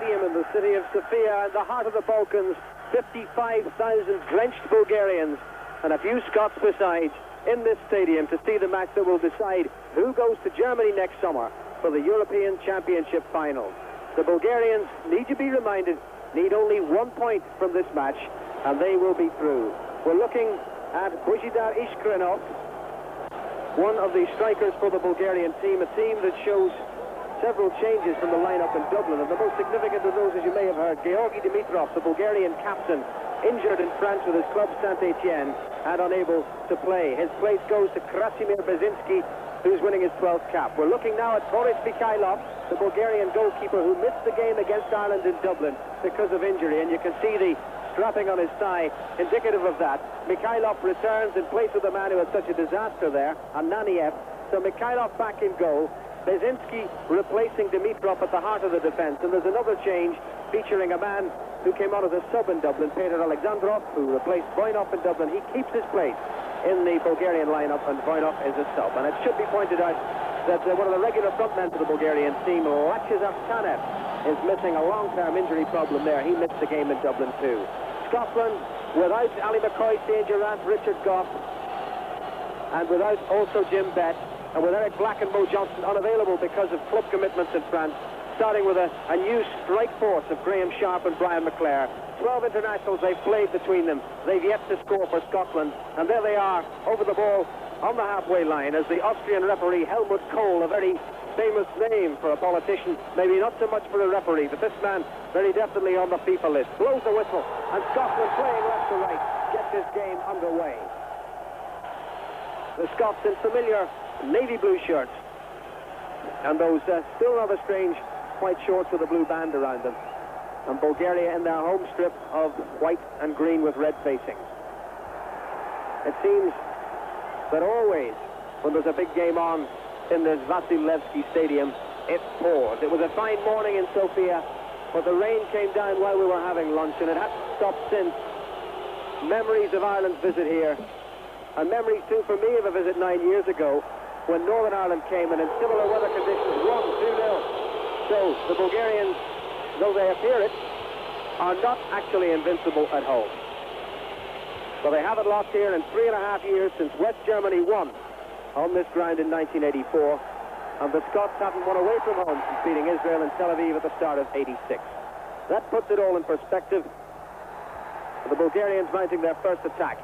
stadium in the city of Sofia, in the heart of the Balkans. 55,000 drenched Bulgarians and a few Scots besides in this stadium to see the match that will decide who goes to Germany next summer for the European Championship final. The Bulgarians, need to be reminded, need only 1 point from this match and they will be through. We're looking at Božidar Ishkrenov, one of the strikers for the Bulgarian team, a team that shows several changes from the lineup in Dublin, and the most significant of those, as you may have heard, Georgi Dimitrov, the Bulgarian captain, injured in France with his club Saint-Etienne and unable to play. His place goes to Krasimir Bezinski, who's winning his 12th cap. We're looking now at Boris Mikhailov, the Bulgarian goalkeeper who missed the game against Ireland in Dublin because of injury, and you can see the strapping on his thigh indicative of that. Mikhailov returns in place of the man who had such a disaster there, Ananiev. So Mikhailov back in goal. Bezinski replacing Dimitrov at the heart of the defence, and there's another change featuring a man who came out as a sub in Dublin, Peter Alexandrov, who replaced Voinov in Dublin. He keeps his place in the Bulgarian lineup, and Voinov is a sub. And it should be pointed out that one of the regular frontmen for the Bulgarian team, Lachizar Tanev, is missing a long-term injury problem there. He missed the game in Dublin too. Scotland, without Ali McCoy, St. Gerrard, Richard Goff, and without also Jim Bett, and with Eric Black and Mo Johnson unavailable because of club commitments in France, starting with a new strike force of Graham Sharp and Brian McClare. 12 internationals they've played between them. They've yet to score for Scotland, and there they are over the ball on the halfway line as the Austrian referee Helmut Kohl, a very famous name for a politician, maybe not so much for a referee, but this man very definitely on the FIFA list, blows the whistle, and Scotland playing left to right get this game underway. The Scots in familiar navy blue shirts and those still rather strange white shorts with a blue band around them, and Bulgaria in their home strip of white and green with red facings. It seems that always when there's a big game on in this Vasilevsky Stadium, it pours. It was a fine morning in Sofia, but the rain came down while we were having lunch, and it hasn't stopped since. Memories of Ireland's visit here, and memories too for me of a visit 9 years ago when Northern Ireland came and in similar weather conditions won 2-0. So the Bulgarians, though they appear it, are not actually invincible at home. But they haven't lost here in 3.5 years since West Germany won on this ground in 1984, and the Scots haven't won away from home since beating Israel in Tel Aviv at the start of '86. That puts it all in perspective. The Bulgarians mounting their first attack.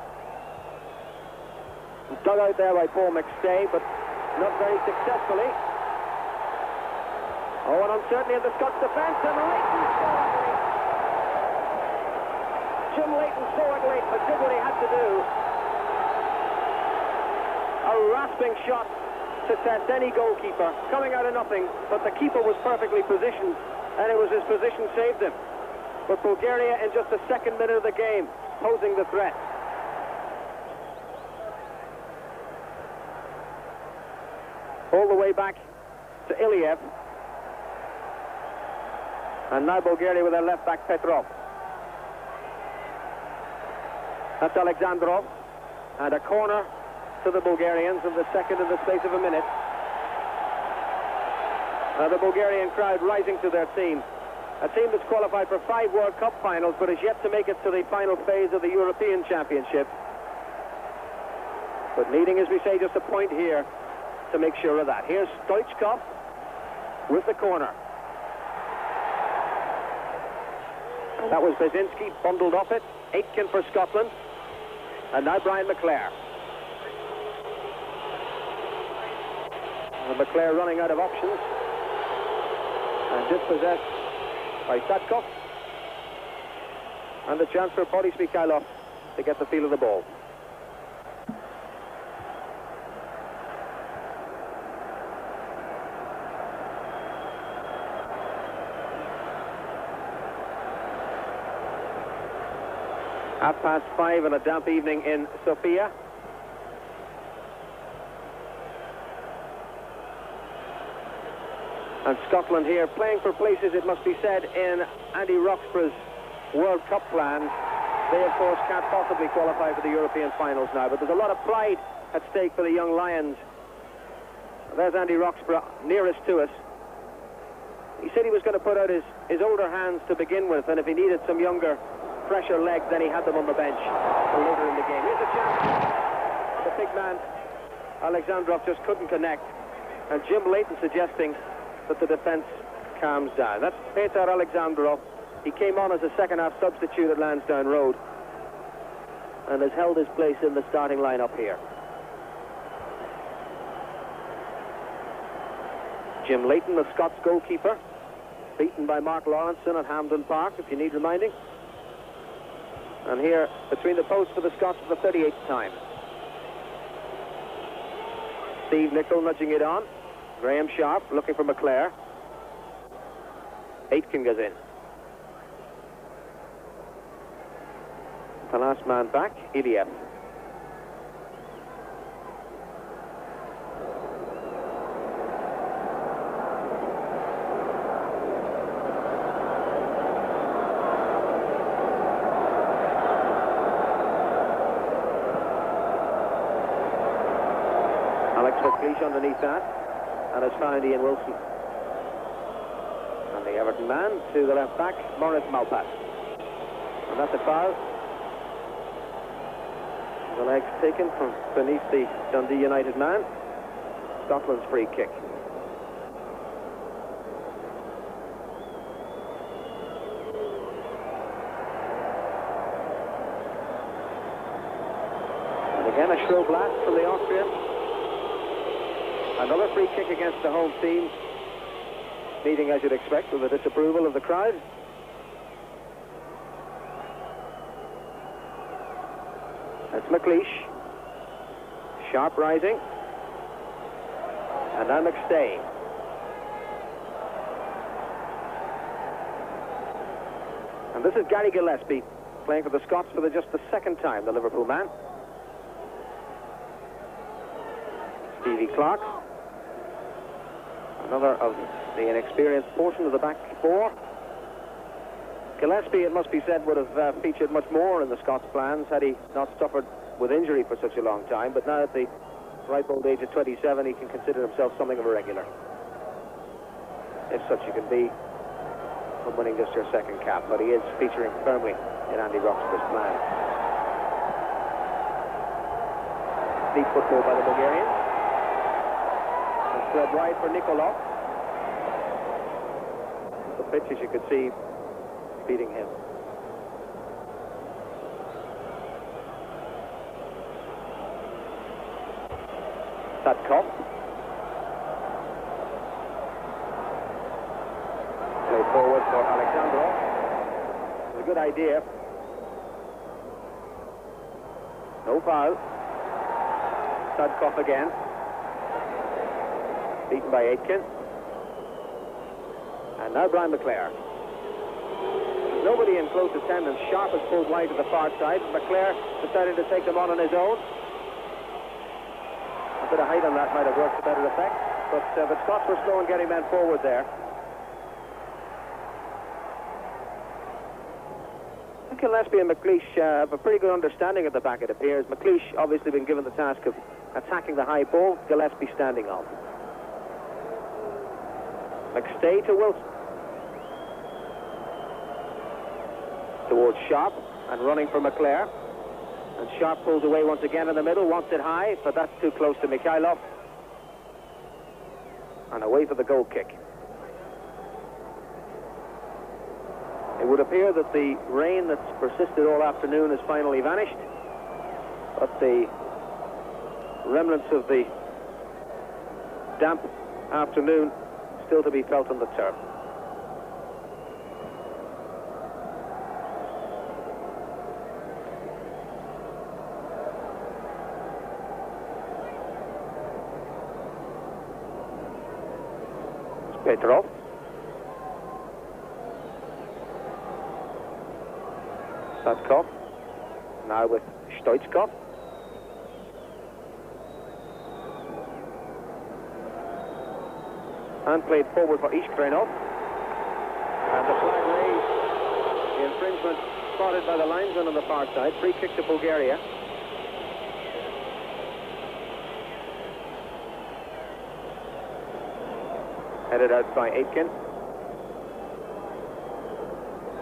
Dug out there by Paul McStay, but not very successfully. Oh, an uncertainty in the Scots defence, and Leighton saw it late. Jim Leighton saw it late, but did what he had to do. A rasping shot to test any goalkeeper, coming out of nothing, but the keeper was perfectly positioned, and it was his position saved him. But Bulgaria, in just the second minute of the game, posing the threat. All the way back to Iliev. And now Bulgaria with their left back, Petrov. That's Alexandrov. And a corner to the Bulgarians, and the second in the space of a minute. The Bulgarian crowd rising to their team. A team that's qualified for 5 World Cup finals, but is yet to make it to the final phase of the European Championship. But needing, as we say, just a point here to make sure of that. Here's Stoichkov with the corner. That was Bezinski, bundled off it. Aitken for Scotland. And now Brian McClare. And McClare running out of options. And dispossessed by Satkov. And the chance for Boris Mikhailov to get the feel of the ball. (5:30) on a damp evening in Sofia. And Scotland here playing for places, it must be said, in Andy Roxburgh's World Cup plans. They, of course, can't possibly qualify for the European finals now, but there's a lot of pride at stake for the young Lions. There's Andy Roxburgh nearest to us. He said he was going to put out his older hands to begin with, and if he needed some younger, fresher legs, then he had them on the bench for later in the game. Here's a chance. The big man, Alexandrov, just couldn't connect, and Jim Leighton suggesting that the defence calms down. That's Petar Alexandrov. He came on as a second-half substitute at Lansdowne Road and has held his place in the starting lineup here. Jim Leighton, the Scots goalkeeper, beaten by Mark Lawrenson at Hampden Park, if you need reminding. And here, between the posts for the Scots for the 38th time. Steve Nicholl nudging it on. Graham Sharp looking for McClare. Aitken goes in. The last man back, Iliev. Alex McLeish underneath that, and has found Ian Wilson. And the Everton man to the left back, Maurice Malpat. And that's a foul. The legs taken from beneath the Dundee United man. Scotland's free kick. And again a shrill blast from the Austrian. Another free kick against the home team, meeting, as you'd expect, with the disapproval of the crowd. That's McLeish. Sharp rising. And now McStay. And this is Gary Gillespie playing for the Scots for just the second time, the Liverpool man. Stevie Clark. Another of the inexperienced portion of the back four. Gillespie, it must be said, would have featured much more in the Scots' plans had he not suffered with injury for such a long time, but now at the ripe old age of 27, he can consider himself something of a regular, if such you can be, from winning just your second cap. But he is featuring firmly in Andy Roxburgh's plan. Deep football by the Bulgarians. And spread wide for Nikolov. The pitch, as you could see, beating him. Sadkov. Play forward for Alexandrov. It was a good idea. No foul. Sadkov again. Beaten by Aitken. And now Brian McClare. Nobody in close attendance. Sharp has pulled wide to the far side. McClare decided to take them on his own. A bit of height on that might have worked to better effect, but the Scots were slow in getting men forward there. Gillespie and McLeish have a pretty good understanding at the back, it appears. McLeish obviously been given the task of attacking the high ball, Gillespie standing off. McStay to Wilson. Towards Sharp, and running for McClare. And Sharp pulls away once again in the middle, wants it high, but that's too close to Mikhailov. And away for the goal kick. It would appear that the rain that's persisted all afternoon has finally vanished, but the remnants of the damp afternoon still to be felt on the turf. Petrov. Sadkov. Now with Stoichkov. And played forward for Ishkrenov. And the flag raised. The infringement spotted by the linesman on the far side. Free kick to Bulgaria. Headed out by Aitken.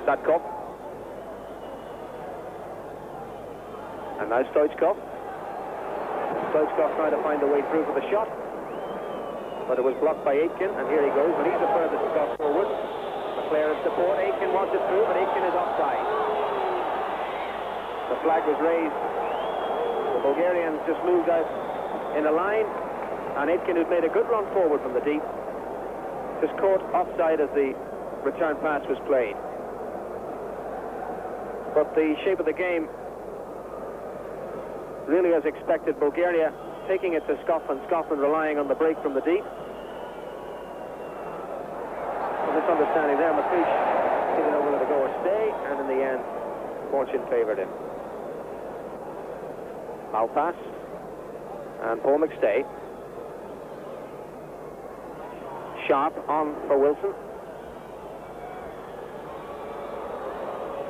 Statkov. And now Stoichkov. Stoichkov trying to find a way through for the shot. But it was blocked by Aitken, and here he goes, and he's the furthest shot forward. McClare in support. Aitken wants it through, but Aitken is offside. The flag was raised. The Bulgarians just moved out in a line, and Aitken, who'd made a good run forward from the deep, just caught offside as the return pass was played. But the shape of the game, really as expected, Bulgaria taking it to Scotland, Scotland relying on the break from the deep. A misunderstanding there, McLeish didn't know whether to go or stay, and in the end, fortune favoured him. Malpass and Paul McStay. Sharp on for Wilson.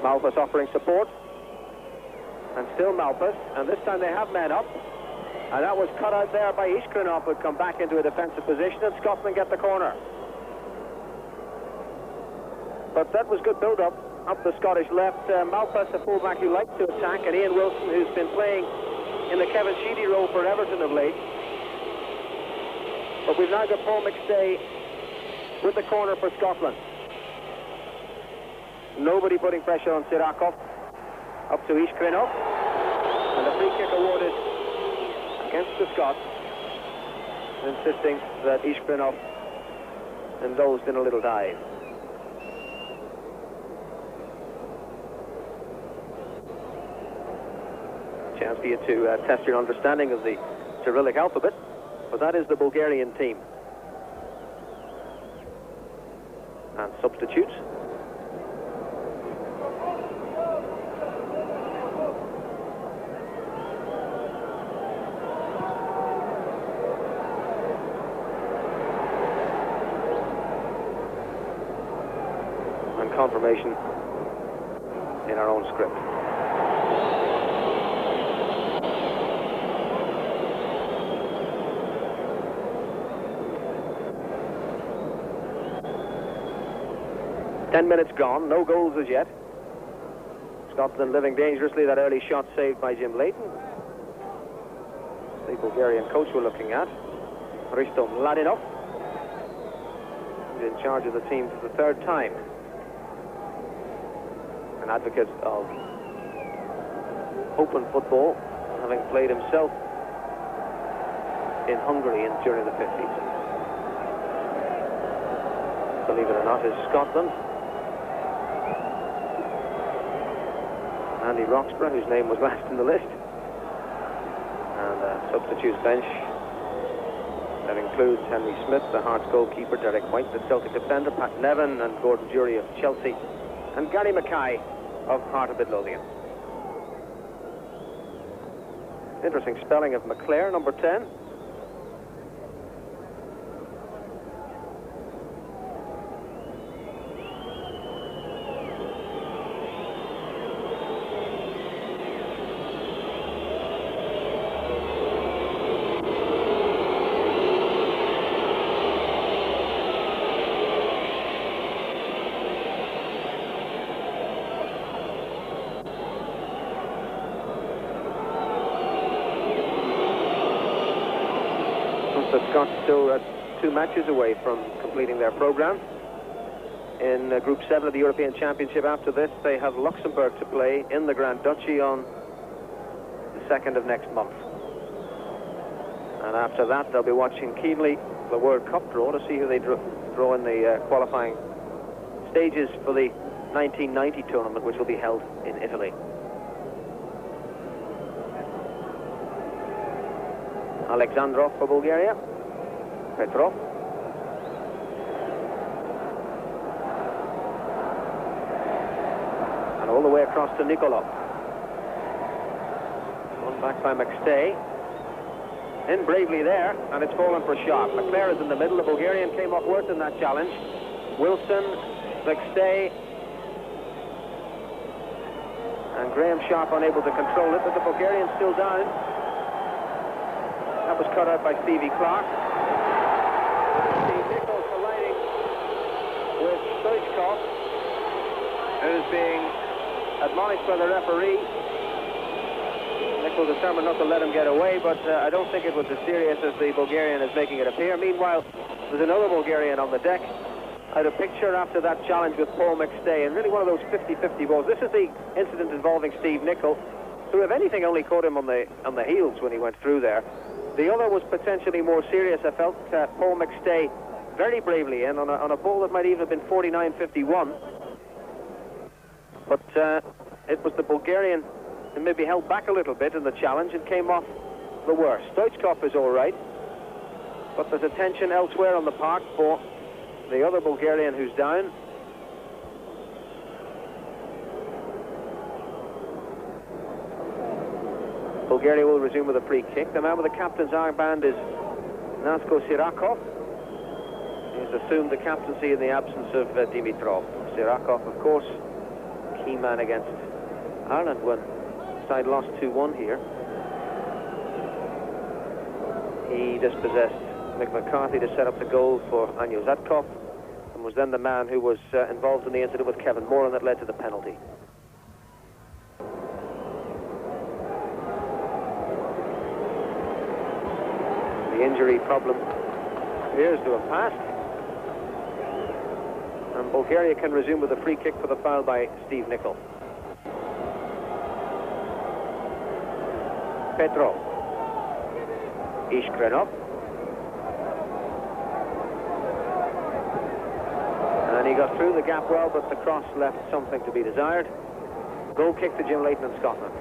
Malpass offering support. And still Malpass, and this time they have men up. And that was cut out there by Ishkrinov, who'd come back into a defensive position, and Scotland get the corner. But that was good build-up up the Scottish left. Malpass, the fullback who likes to attack, and Ian Wilson, who's been playing in the Kevin Sheedy role for Everton of late. But we've now got Paul McStay with the corner for Scotland. Nobody putting pressure on Sirakov. Up to Ishkrinov. And the free kick awarded against the Scots, insisting that Ishkrinov indulged in a little dive. Chance for you to test your understanding of the Cyrillic alphabet, but that is the Bulgarian team. And substitutes. And confirmation in our own script. Ten minutes gone, no goals as yet. Scotland living dangerously. That early shot saved by Jim Leighton. The Bulgarian coach we're looking at, Hristo Mladinov, is in charge of the team for the third time. An advocate of open football, having played himself in Hungary during the 50s. Believe it or not, is Scotland. Andy Roxburgh, whose name was last in the list. And a substitutes bench that includes Henry Smith, the Hearts goalkeeper, Derek White, the Celtic defender, Pat Nevin, and Gordon Dury of Chelsea, and Gary Mackay of Heart of Midlothian. Interesting spelling of McClare, number 10. The Scots still 2 matches away from completing their programme. In Group 7 of the European Championship, after this, they have Luxembourg to play in the Grand Duchy on the 2nd of next month. And after that, they'll be watching keenly the World Cup draw to see who they draw in the qualifying stages for the 1990 tournament, which will be held in Italy. Alexandrov for Bulgaria. Petrov. And all the way across to Nikolov. One back by McStay. In bravely there, and it's fallen for Sharp. McClare is in the middle. The Bulgarian came off worse in that challenge. Wilson, McStay, and Graham Sharp unable to control it, but the Bulgarian still down. That was cut out by Stevie Clark. Steve Nichols colliding with Stoichkov. who's being admonished by the referee. Nick will determine not to let him get away, but I don't think it was as serious as the Bulgarian is making it appear. Meanwhile, there's another Bulgarian on the deck. I had a picture after that challenge with Paul McStay, and really one of those 50-50 balls. This is the incident involving Steve Nicol, who, if anything, only caught him on the heels when he went through there. The other was potentially more serious. I felt Paul McStay very bravely in on a ball that might even have been 49-51. But it was the Bulgarian who maybe held back a little bit in the challenge and came off the worst. Stoichkov is all right, but there's attention elsewhere on the park for the other Bulgarian who's down. Bulgaria will resume with a free kick. The man with the captain's armband is Nasko Sirakov. He's assumed the captaincy in the absence of Dimitrov. Sirakov, of course, key man against Ireland when the side lost 2-1 here. He dispossessed Mick McCarthy to set up the goal for Anyo Zatkov, and was then the man who was involved in the incident with Kevin Moran that led to the penalty. The injury problem appears to have passed, and Bulgaria can resume with a free kick for the foul by Steve Nicol. Petrov. Ishkrenov. And he got through the gap well, but the cross left something to be desired. Goal kick to Jim Leighton in Scotland.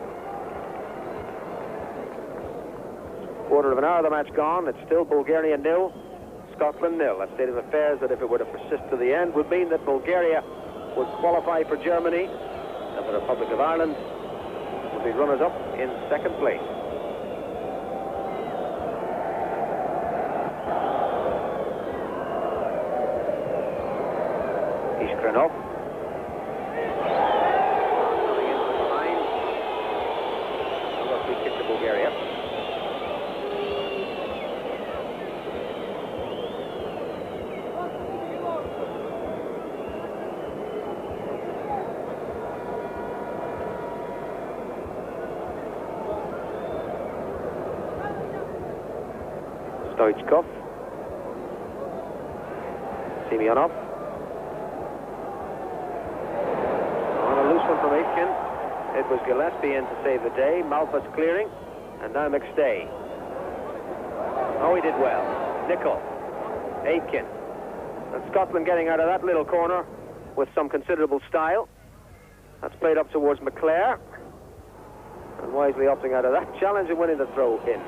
Quarter of an hour of the match gone. It's still Bulgaria 0, Scotland 0. A state of affairs that, if it were to persist to the end, would mean that Bulgaria would qualify for Germany, and the Republic of Ireland would be runners-up in second place. Ishkrenov. Coming in from behind. Another free kick to Bulgaria. Stoichkov. Semyonov. From Aitken. It was Gillespie in to save the day. Malpa's clearing, and now McStay. Oh, he did well. Nicol. Aitken. And Scotland getting out of that little corner with some considerable style. That's played up towards McClare, and wisely opting out of that challenge and winning the throw in.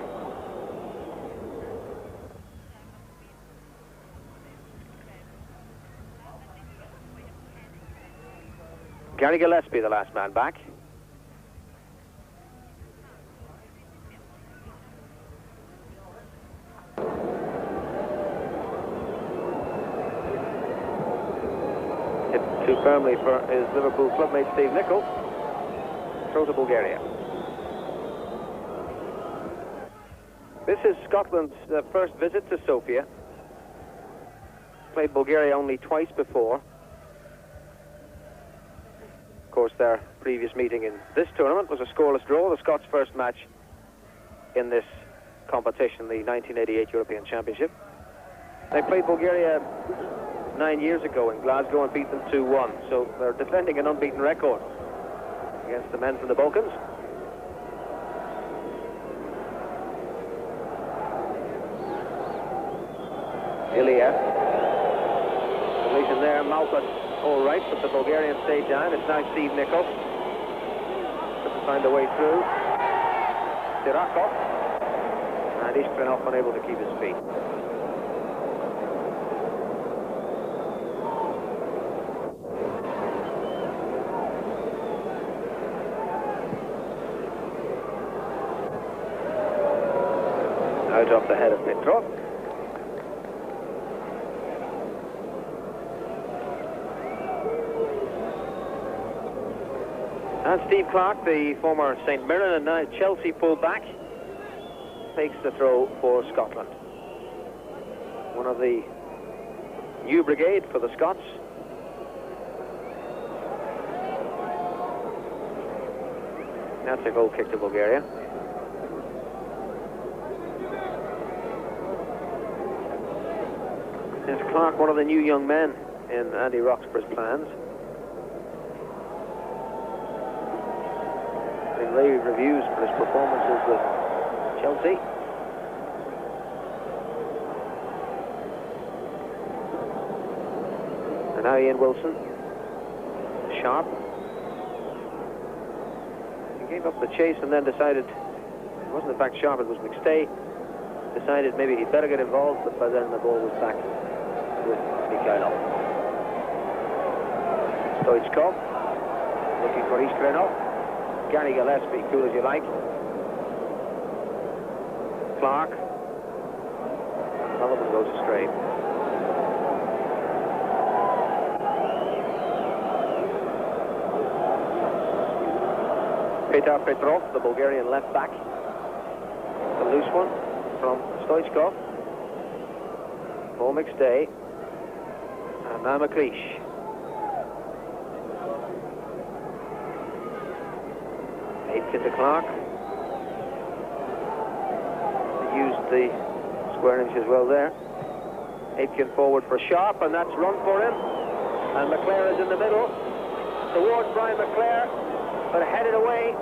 Gary Gillespie, the last man back. Hit too firmly for his Liverpool clubmate Steve Nicol. Throw to Bulgaria. This is Scotland's first visit to Sofia. Played Bulgaria only twice before. Of course, their previous meeting in this tournament was a scoreless draw, the Scots' first match in this competition, the 1988 European Championship. They played Bulgaria 9 years ago in Glasgow and beat them 2-1, so they're defending an unbeaten record against the men from the Balkans. Iliev. Deletion there, Malpas. All right, but the Bulgarians stayed down. It's now Steve Nicol. Couldn't find a way through. Sirakov. And Ishkrenov unable to keep his feet. Out off the head of Petrov. And Steve Clark, the former St Mirren and now Chelsea full-back, takes the throw for Scotland. One of the new brigade for the Scots. That's a goal kick to Bulgaria. Is Clark one of the new young men in Andy Roxburgh's plans? Been rave reviews for his performances with Chelsea. And now Ian Wilson. Sharp. He gave up the chase and then decided, it wasn't in fact Sharp, it was McStay, decided maybe he'd better get involved, but by then the ball was back with Mikhailov. Stoichkov, looking for Iskrenov. Gary Gillespie, cool as you like. Clark. Another one goes astray. Petar Petrov, the Bulgarian left back. A loose one from Stoichkov. Paul McStay. And now McLeish. Aitken to Clark. He used the square inch as well there. Aitken forward for Sharp, and that's run for him. And McClare is in the middle. Towards Brian McClare, but headed away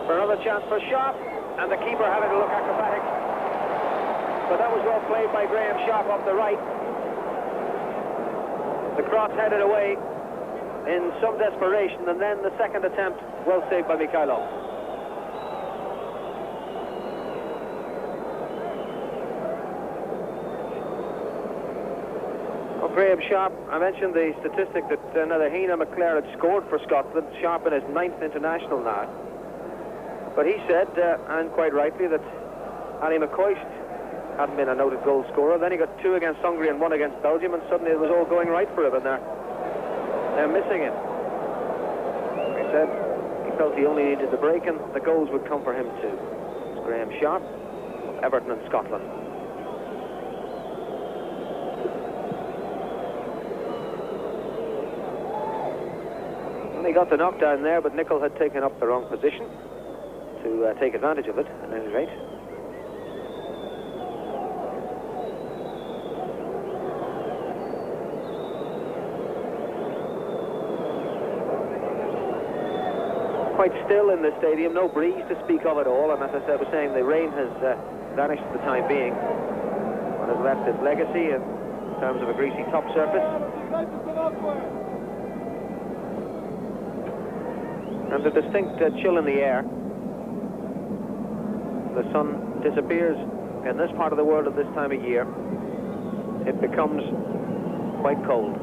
for another chance for Sharp. And the keeper having to look acrobatic. But that was well played by Graham Sharp off the right. The cross headed away in some desperation, and then the second attempt well saved by Mikhailov. Oh, Graham Sharp, I mentioned the statistic that neither Hina nor McClare had scored for Scotland. Sharp in his 9th international now. But he said, and quite rightly, that Ali McCoist hadn't been a noted goal scorer. Then he got 2 against Hungary and 1 against Belgium, and suddenly it was all going right for him, and they're missing him. He said he felt he only needed the break, and the goals would come for him too. It's Graham Sharp of Everton and Scotland. And he got the knockdown there, but Nicol had taken up the wrong position to take advantage of it, at any rate. Quite still in the stadium, no breeze to speak of at all, and as I said, was saying, the rain has vanished for the time being. What has left its legacy in terms of a greasy top surface. And a distinct chill in the air. The sun disappears in this part of the world at this time of year. It becomes quite cold.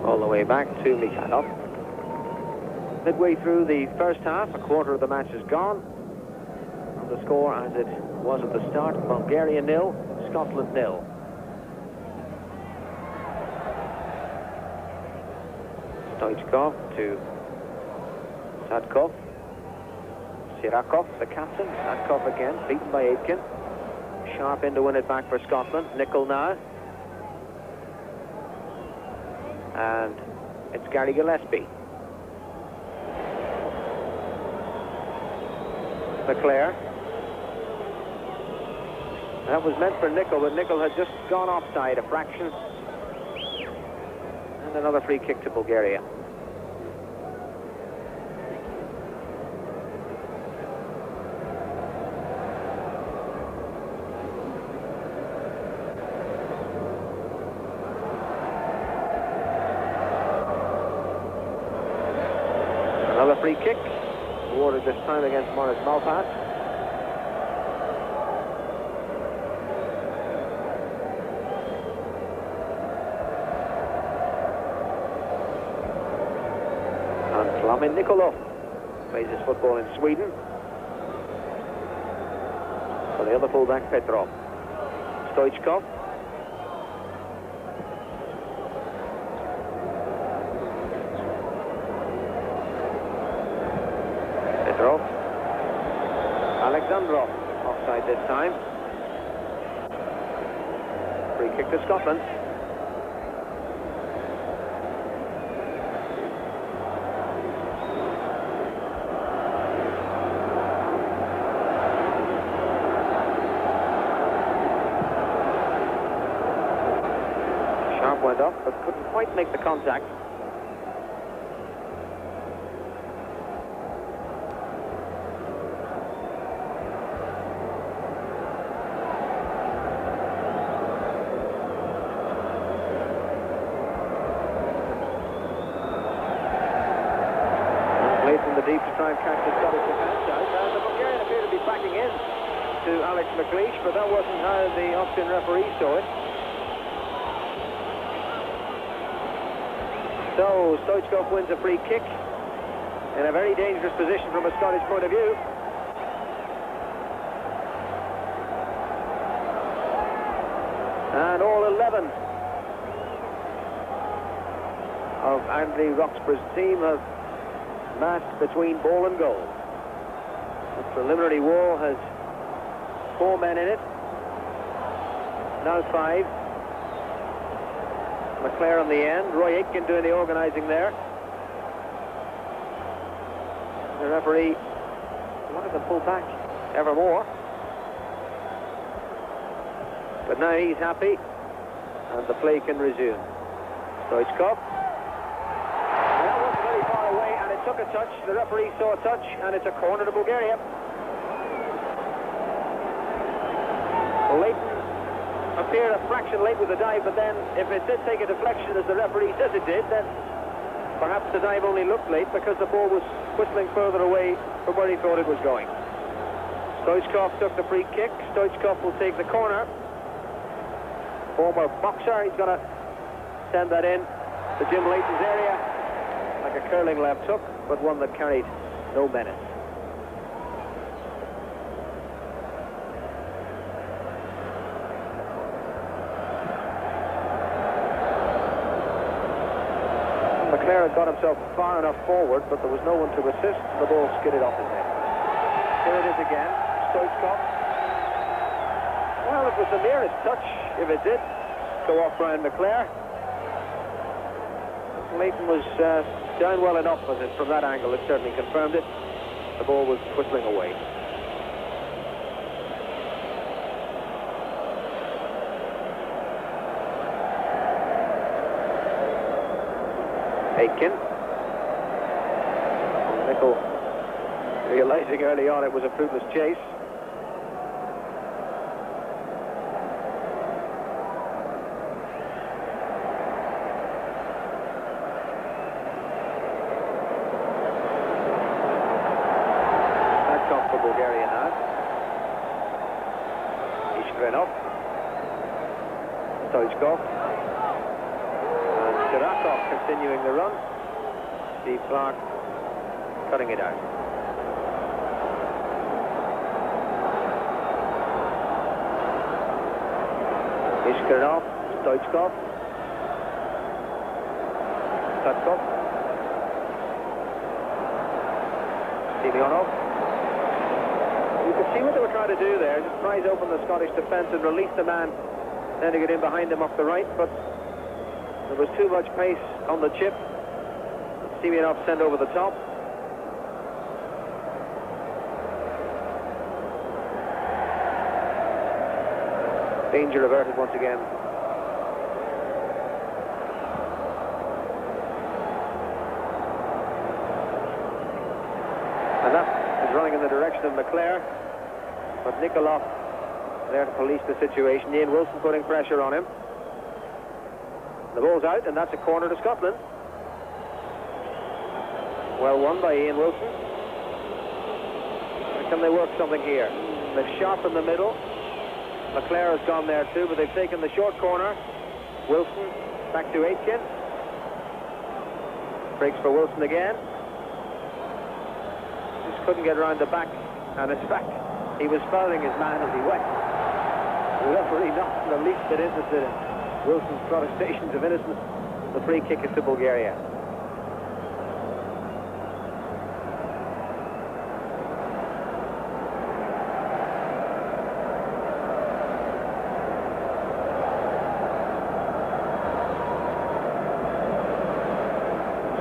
All the way back to Mikhailov. Midway through the first half, a quarter of the match is gone. And the score as it was at the start, Bulgaria 0, Scotland 0. Stoichkov to Sadkov. Sirakov, the captain. Sadkov again, beaten by Aitken. Sharp in to win it back for Scotland. Nicol now. And it's Gary Gillespie. McClare. That was meant for Nicol, but Nicol had just gone offside a fraction. And another free kick to Bulgaria. Another free kick, awarded this time against Maurice Malpas. Nikolov plays his football in Sweden. For the other fullback, Petrov. Stoichkov. Petrov. Alexandrov. Offside this time. Free kick to Scotland. Went up, but couldn't quite make the contact. Played from the deep to try and catch the Scottish defence out. The Bulgarian appeared to be backing in to Alex McLeish, but that wasn't how the Austrian referee saw it. So Stoichkov wins a free kick in a very dangerous position from a Scottish point of view. And all 11 of Andy Roxburgh's team have massed between ball and goal. The preliminary wall has 4 men in it, now 5. McClare on the end, Roy Aitken doing the organising there. The referee wanted to pull back ever more. But now he's happy, and the play can resume. Stoichkov. That wasn't very far away, and it took a touch. The referee saw a touch, and it's a corner to Bulgaria. Leighton appeared a fraction late with the dive, but then if it did take a deflection as the referee says it did, then perhaps the dive only looked late because the ball was whistling further away from where he thought it was going. Stoichkov took the free kick. Stoichkov will take the corner. Former boxer, he's going to send that in to Jim Leighton's area like a curling left hook, but one that carried no menace. McClare had got himself far enough forward, but there was no one to assist, and the ball skidded off his head. Here it is again, Stoichkov. Well, it was the merest touch, if it did go off Brian McClare. Leighton was down well enough with it from that angle, it certainly confirmed it. The ball was whistling away. Aitken. Nichol realising early on it was a fruitless chase. That's off for Bulgaria now. Ishkrenov. Stoichkov. Continuing the run. Steve Clark cutting it out. Ishkrenov, Stoichkov, Tatkov, Simeonov. You could see what they were trying to do there, just prise open the Scottish defence and release the man then to get in behind him off the right, but there was too much pace on the chip. Simeonov sent over the top. Danger averted once again. And that is running in the direction of McClare. But Nikolov there to police the situation. Ian Wilson putting pressure on him. The ball's out, and that's a corner to Scotland. Well won by Ian Wilson. Can they work something here? They've shot in the middle. McClare has gone there too, but they've taken the short corner. Wilson back to Aitken. Breaks for Wilson again. couldn't get around the back, and in fact, he was fouling his man as he went. The referee not in the least bit interested in Wilson's protestations of innocence. The free kick is to Bulgaria.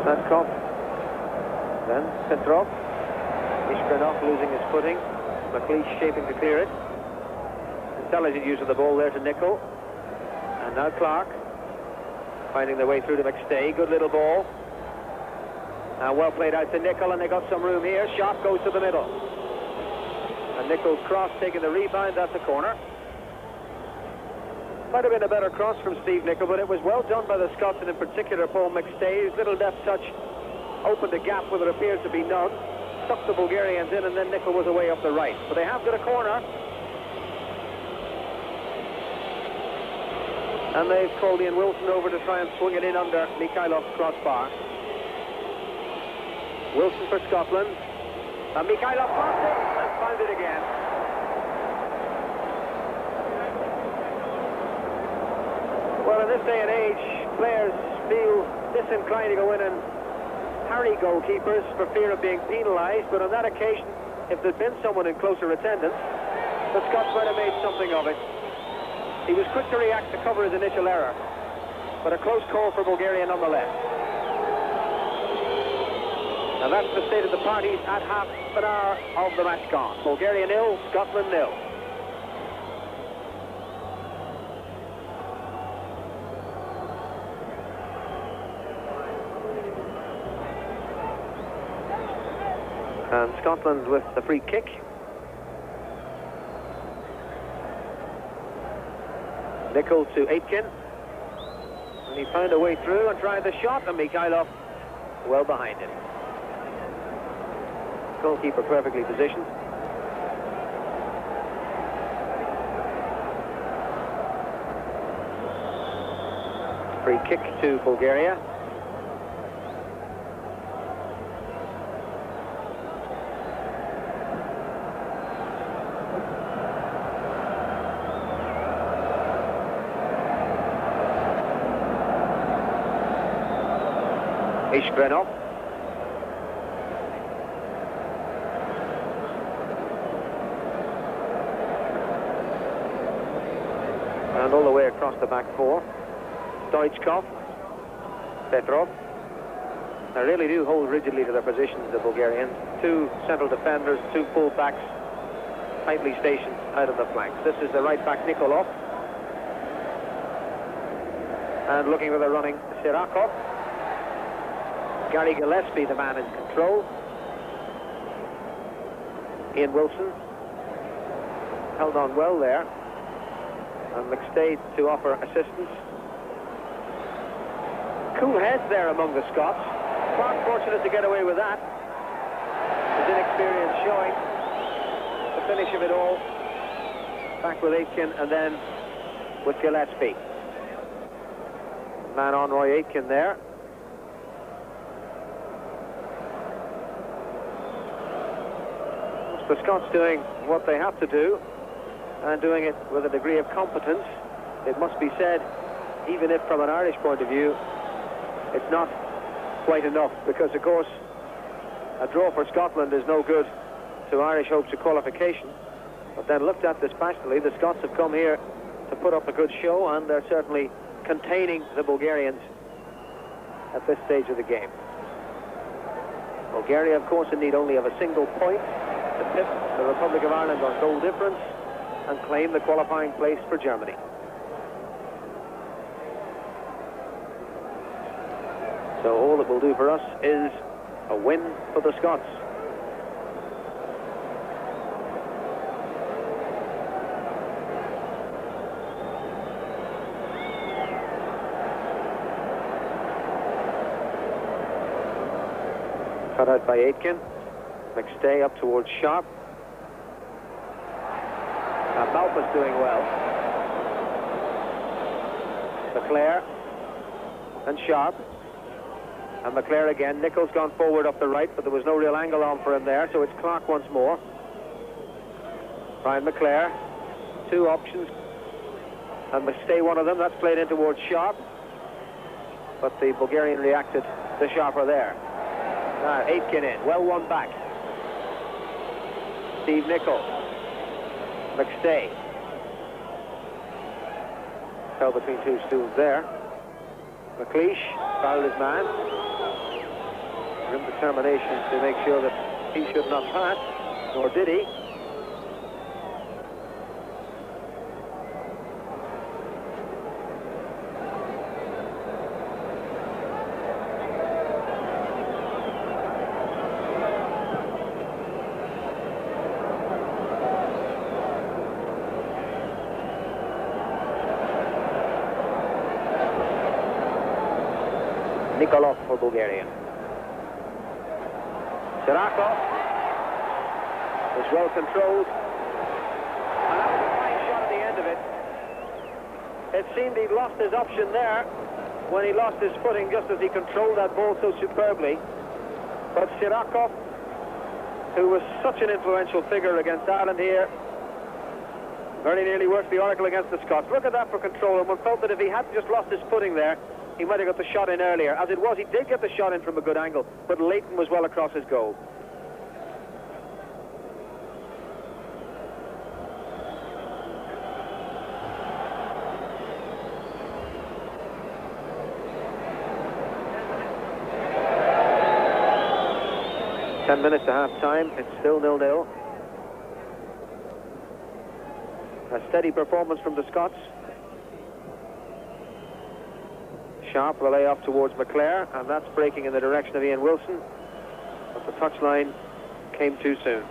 Statkov, then Petrov, Ishbrenov losing his footing, McLeish shaping to clear it. Intelligent use of the ball there to Nicol, and now Clark finding their way through to McStay. Good little ball, and well played out to Nicol, and they got some room here. Shot goes to the middle, and Nicol's cross taking the rebound. That's a corner. Might have been a better cross from Steve Nicol, but it was well done by the Scots, and in particular Paul McStay. His little left touch opened a gap where there appears to be none, sucked the Bulgarians in, and then Nicol was away up the right. But they have got a corner, and they've called Ian Wilson over to try and swing it in under Mikhailov's crossbar. Wilson for Scotland, and Mikhailov passed it and found it again. Well, in this day and age, players feel disinclined to go in and harry goalkeepers for fear of being penalised, but on that occasion, if there'd been someone in closer attendance, the Scots might have made something of it. He was quick to react to cover his initial error, but a close call for Bulgaria nonetheless. And that's the state of the parties at half an hour of the match gone. Bulgaria 0, Scotland 0. And Scotland with the free kick. Nicol to Aitken, and he found a way through and tried the shot, and Mikhailov well behind him. Goalkeeper perfectly positioned. Free kick to Bulgaria. Ishbrenov. And all the way across the back four. Stoichkov, Petrov. They really do hold rigidly to their positions, the Bulgarians. Two central defenders, two full backs, tightly stationed out of the flanks. This is the right back, Nikolov. And looking for the running, Sirakov. Gary Gillespie, the man in control. Ian Wilson held on well there, and McStay to offer assistance. Cool heads there among the Scots. Clark fortunate to get away with that. His inexperience showing. The finish of it all. Back with Aitken, and then with Gillespie. Man on Roy Aitken there. The Scots doing what they have to do, and doing it with a degree of competence. It must be said, even if from an Irish point of view, it's not quite enough, because of course a draw for Scotland is no good to Irish hopes of qualification. But then looked at dispassionately, the Scots have come here to put up a good show, and they're certainly containing the Bulgarians at this stage of the game. Bulgaria, of course, in need only of a single point to tip the Republic of Ireland on goal difference and claim the qualifying place for Germany. So all it will do for us is a win for the Scots. Cut out by Aitken. McStay up towards Sharp. Now Malpa's doing well. Leclerc and Sharp. And McClare again. Nichols gone forward up the right, but there was no real angle on for him there, so it's Clark once more. Brian McClare. Two options. And stay one of them. That's played in towards Sharp. But the Bulgarian reacted the sharper there. Now, Aitken in. Well won back. Steve Nichols. McStay. Fell between two stools there. McLeish fouled his man. Grim determination to make sure that he should not pass, nor did he. Nikolov for Bulgaria. Sirakov was well controlled. And that was a fine shot at the end of it. It seemed he'd lost his option there when he lost his footing just as he controlled that ball so superbly. But Sirakov, who was such an influential figure against Ireland here, very nearly worked the oracle against the Scots. Look at that for control, and one felt that if he hadn't just lost his footing there, he might have got the shot in earlier. As it was, he did get the shot in from a good angle, but Leighton was well across his goal. Ten minutes to half-time. It's still 0-0. A steady performance from the Scots. Sharp will lay off towards McClare, and that's breaking in the direction of Ian Wilson, but the touchline came too soon.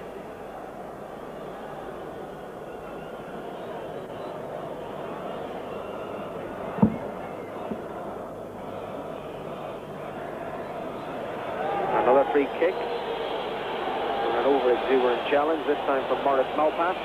Another free kick. An over-exuberant challenge, this time from Maurice Malpass.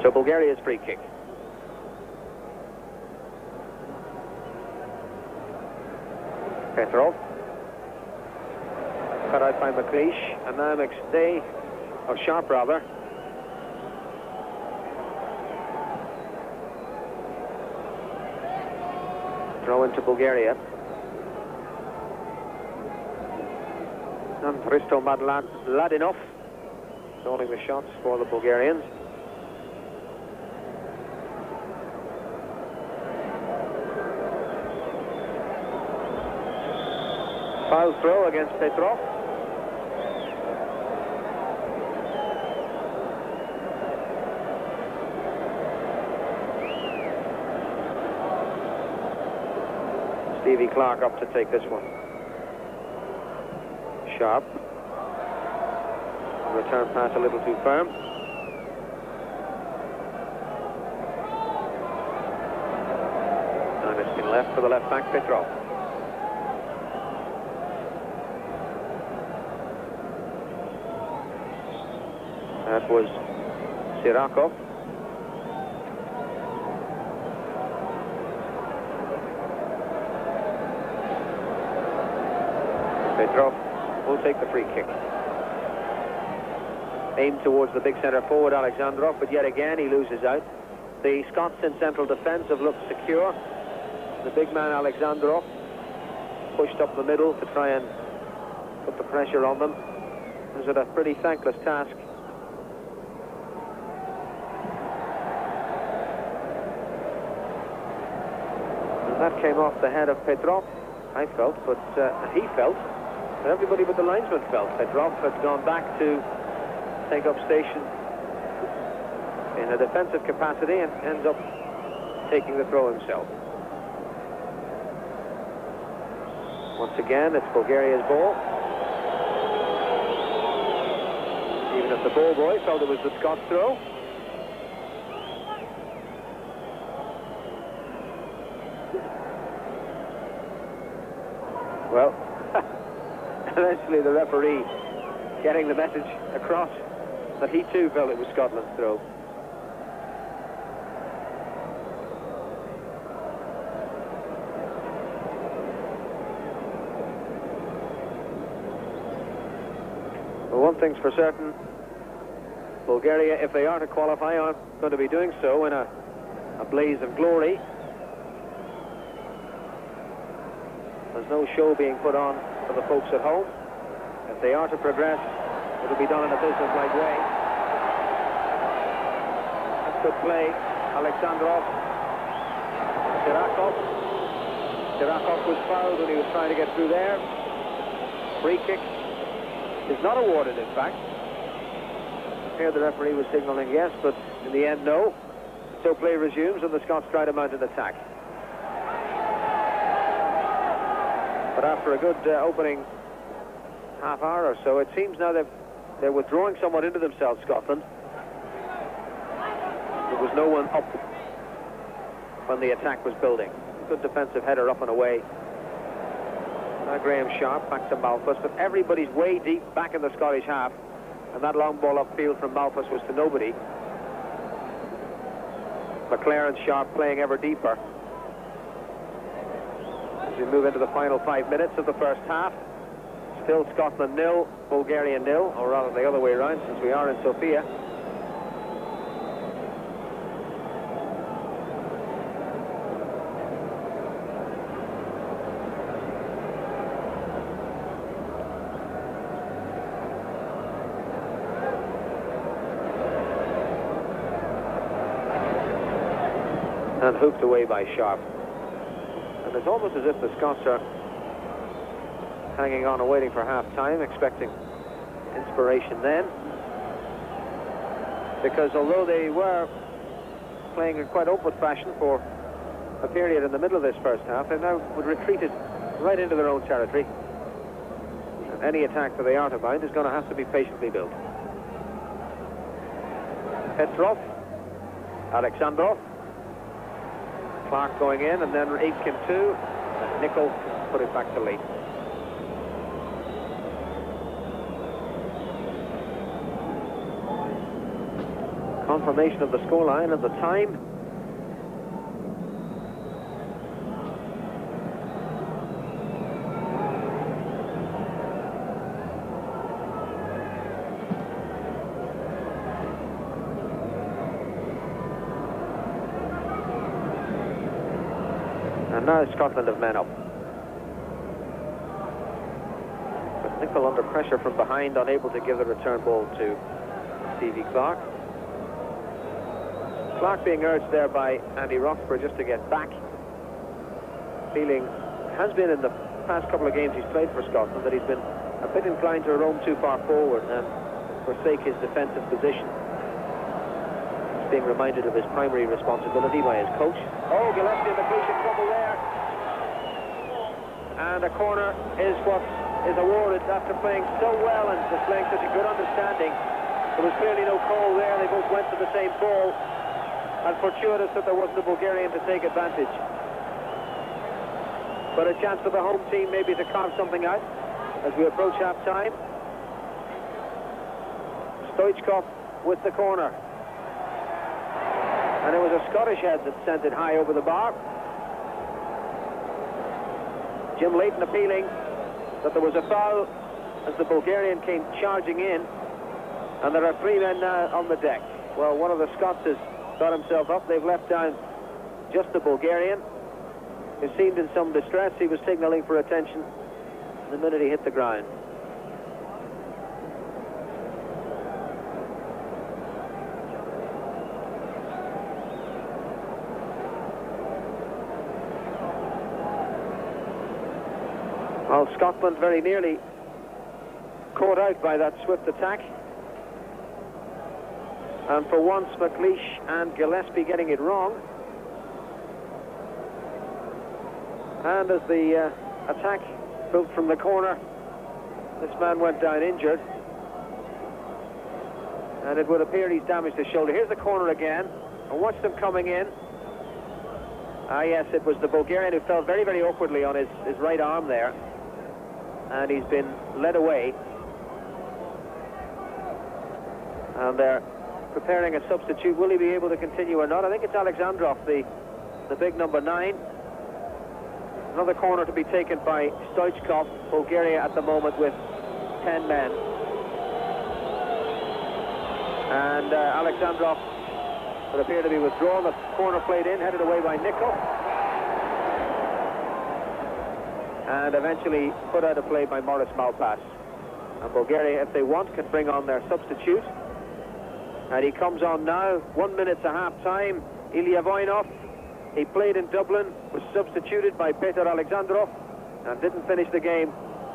So Bulgaria's free kick. Petrov. Cut out by McLeish, and now McStay, or Sharp rather. Throw into Bulgaria. And Hristo Mladinov stalling the shots for the Bulgarians. Foul throw against Petrov. Stevie Clark up to take this one. Sharp. Return pass a little too firm. And it's been left for the left back, Petrov. That was Sirakov. Petrov will take the free kick. Aimed towards the big centre forward, Alexandrov, but yet again he loses out. The Scots in central defence have looked secure. The big man, Alexandrov, pushed up the middle to try and put the pressure on them. It was a pretty thankless task. That came off the head of Petrov, I felt, but he felt, and everybody but the linesman felt. Petrov had gone back to take up station in a defensive capacity and ends up taking the throw himself. Once again, it's Bulgaria's ball. Even if the ball boy felt it was the Scots throw. essentially the referee getting the message across that he too felt it was Scotland's throw. Well, one thing's for certain, Bulgaria, if they are to qualify, aren't going to be doing so in a blaze of glory. There's no show being put on for the folks at home. If they are to progress, it'll be done in a business-like way. That's good play. Alexandrov. Tirakov was fouled when he was trying to get through there. Free kick is not awarded, in fact. Here the referee was signalling yes, but in the end, no. So play resumes, and the Scots try to mount an attack. But after a good opening half hour or so, it seems now they're withdrawing somewhat into themselves, Scotland. There was no one up when the attack was building. Good defensive header up and away. Now Graham Sharp back to Malthus, but everybody's way deep back in the Scottish half, and that long ball upfield from Malthus was to nobody. McClare and Sharp playing ever deeper. As we move into the final 5 minutes of the first half, still Scotland 0, Bulgaria 0, or rather the other way around, since we are in Sofia. And hooked away by Sharp. And it's almost as if the Scots are hanging on and waiting for half-time, expecting inspiration then. Because although they were playing in quite open fashion for a period in the middle of this first half, they now would retreated right into their own territory. And any attack that they are to mount is going to have to be patiently built. Petrov, Alexandrov, Clark going in, and then Aitken too, and Nicol put it back to Lee. Confirmation of the scoreline and the time. And now Scotland have men up. But Nicol under pressure from behind, unable to give the return ball to Stevie Clark. Clark being urged there by Andy Roxburgh just to get back. Feeling has been in the past couple of games he's played for Scotland that he's been a bit inclined to roam too far forward and forsake his defensive position. He's being reminded of his primary responsibility by his coach. Oh, Gillespie in the crucial trouble there. And a corner is what is awarded after playing so well and displaying such a good understanding. There was clearly no call there. They both went to the same ball. And fortuitous that there wasn't a Bulgarian to take advantage. But a chance for the home team maybe to carve something out as we approach half-time. Stoichkov with the corner. And it was a Scottish head that sent it high over the bar. Jim Leighton appealing that there was a foul as the Bulgarian came charging in. And there are 3 men now on the deck. Well, one of the Scots has got himself up. They've left down just the Bulgarian, who seemed in some distress. He was signalling for attention the minute he hit the ground. Well, Scotland very nearly caught out by that swift attack. And for once, McLeish and Gillespie getting it wrong. And as the attack built from the corner, this man went down injured. And it would appear he's damaged his shoulder. Here's the corner again. And watch them coming in. Ah, yes, it was the Bulgarian who fell very, very awkwardly on his right arm there. and he's been led away. And they're preparing a substitute. Will he be able to continue or not? I think it's Alexandrov, the big number 9. Another corner to be taken by Stoichkov. Bulgaria at the moment with 10 men. And Alexandrov would appear to be withdrawn. The corner played in, headed away by Nicol. And eventually put out of play by Maurice Malpas. And Bulgaria, if they want, can bring on their substitute. And he comes on now, 1 minute to half-time. Ilya Voinov, he played in Dublin, was substituted by Peter Alexandrov, and didn't finish the game.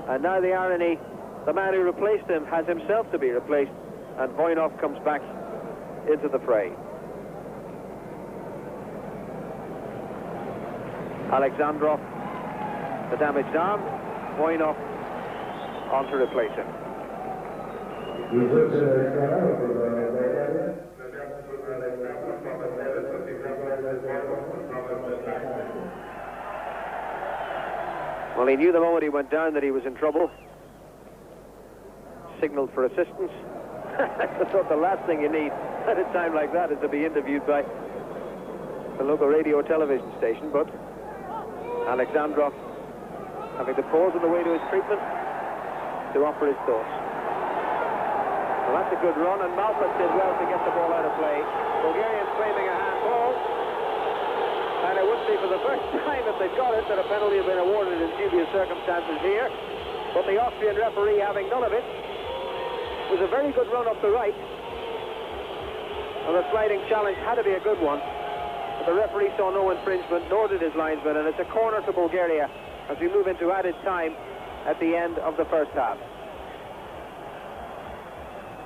And now the irony, the man who replaced him has himself to be replaced, and Voinov comes back into the fray. Alexandrov, the damaged arm, Voinov on to replace him. Well, he knew the moment he went down that he was in trouble. Signaled for assistance. I thought the last thing you need at a time like that is to be interviewed by the local radio or television station, but Alexandrov having to pause on the way to his treatment to offer his thoughts. Well, that's a good run, and Malpas did well to get the ball out of play. Bulgarians claiming a handball, and it wouldn't be for the first time if they got it that a penalty had been awarded in dubious circumstances here. But the Austrian referee, having none of it, was a very good run up the right, and the sliding challenge had to be a good one. But the referee saw no infringement, nor did his linesman, and it's a corner to Bulgaria as we move into added time at the end of the first half.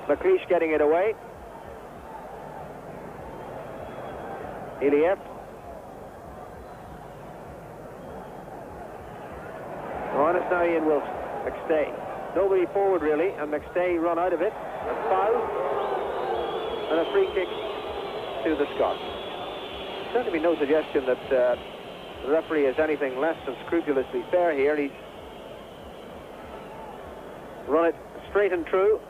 McLeish getting it away. Iliev. On it's now Ian Wilson. McStay. Nobody forward really, and McStay run out of it. And foul. And a free kick to the Scots. There's certainly no suggestion that the referee is anything less than scrupulously fair here. He's run it straight and true.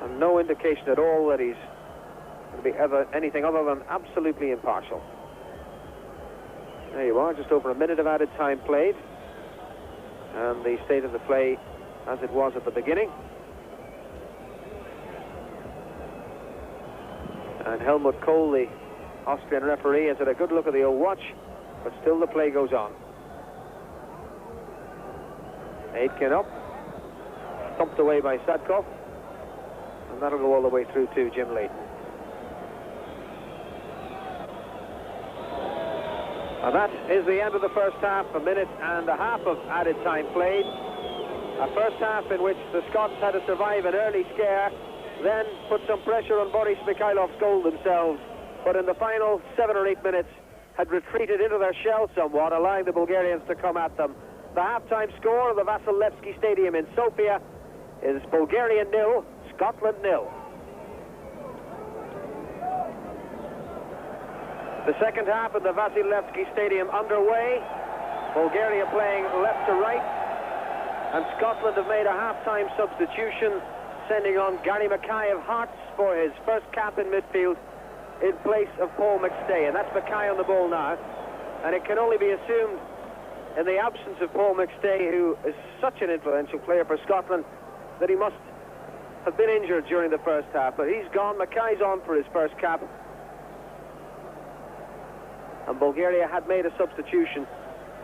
And no indication at all that he's going to be ever anything other than absolutely impartial. There you are, just over a minute of added time played. And the state of the play as it was at the beginning. And Helmut Kohl, the Austrian referee, has had a good look at the old watch, but still the play goes on. Aitken up, thumped away by Sadkov. And that'll go all the way through to Jim Leighton. And that is the end of the first half, a minute and a half of added time played. A first half in which the Scots had to survive an early scare, then put some pressure on Boris Mikhailov's goal themselves, but in the final 7 or 8 minutes had retreated into their shell somewhat, allowing the Bulgarians to come at them. The half-time score of the Vasilevsky Stadium in Sofia is Bulgaria 0, Scotland 0. The second half of the Vasilevsky Stadium underway. Bulgaria playing left to right. And Scotland have made a half-time substitution, sending on Gary Mackay of Hearts for his first cap in midfield in place of Paul McStay. And that's Mackay on the ball now. And it can only be assumed, in the absence of Paul McStay, who is such an influential player for Scotland, that he must have been injured during the first half. But he's gone. Mackay's on for his first cap. And Bulgaria had made a substitution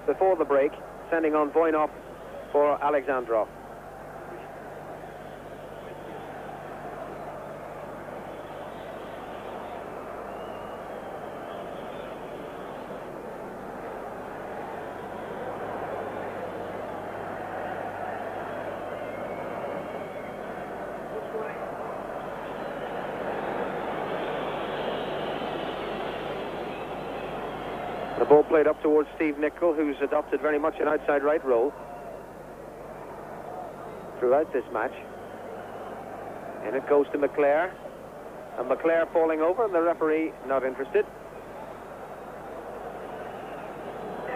before the break, sending on Voinov for Alexandrov. The ball played up towards Steve Nicol, who's adopted very much an outside right role throughout this match. And it goes to McClare. And McClare falling over, and the referee not interested.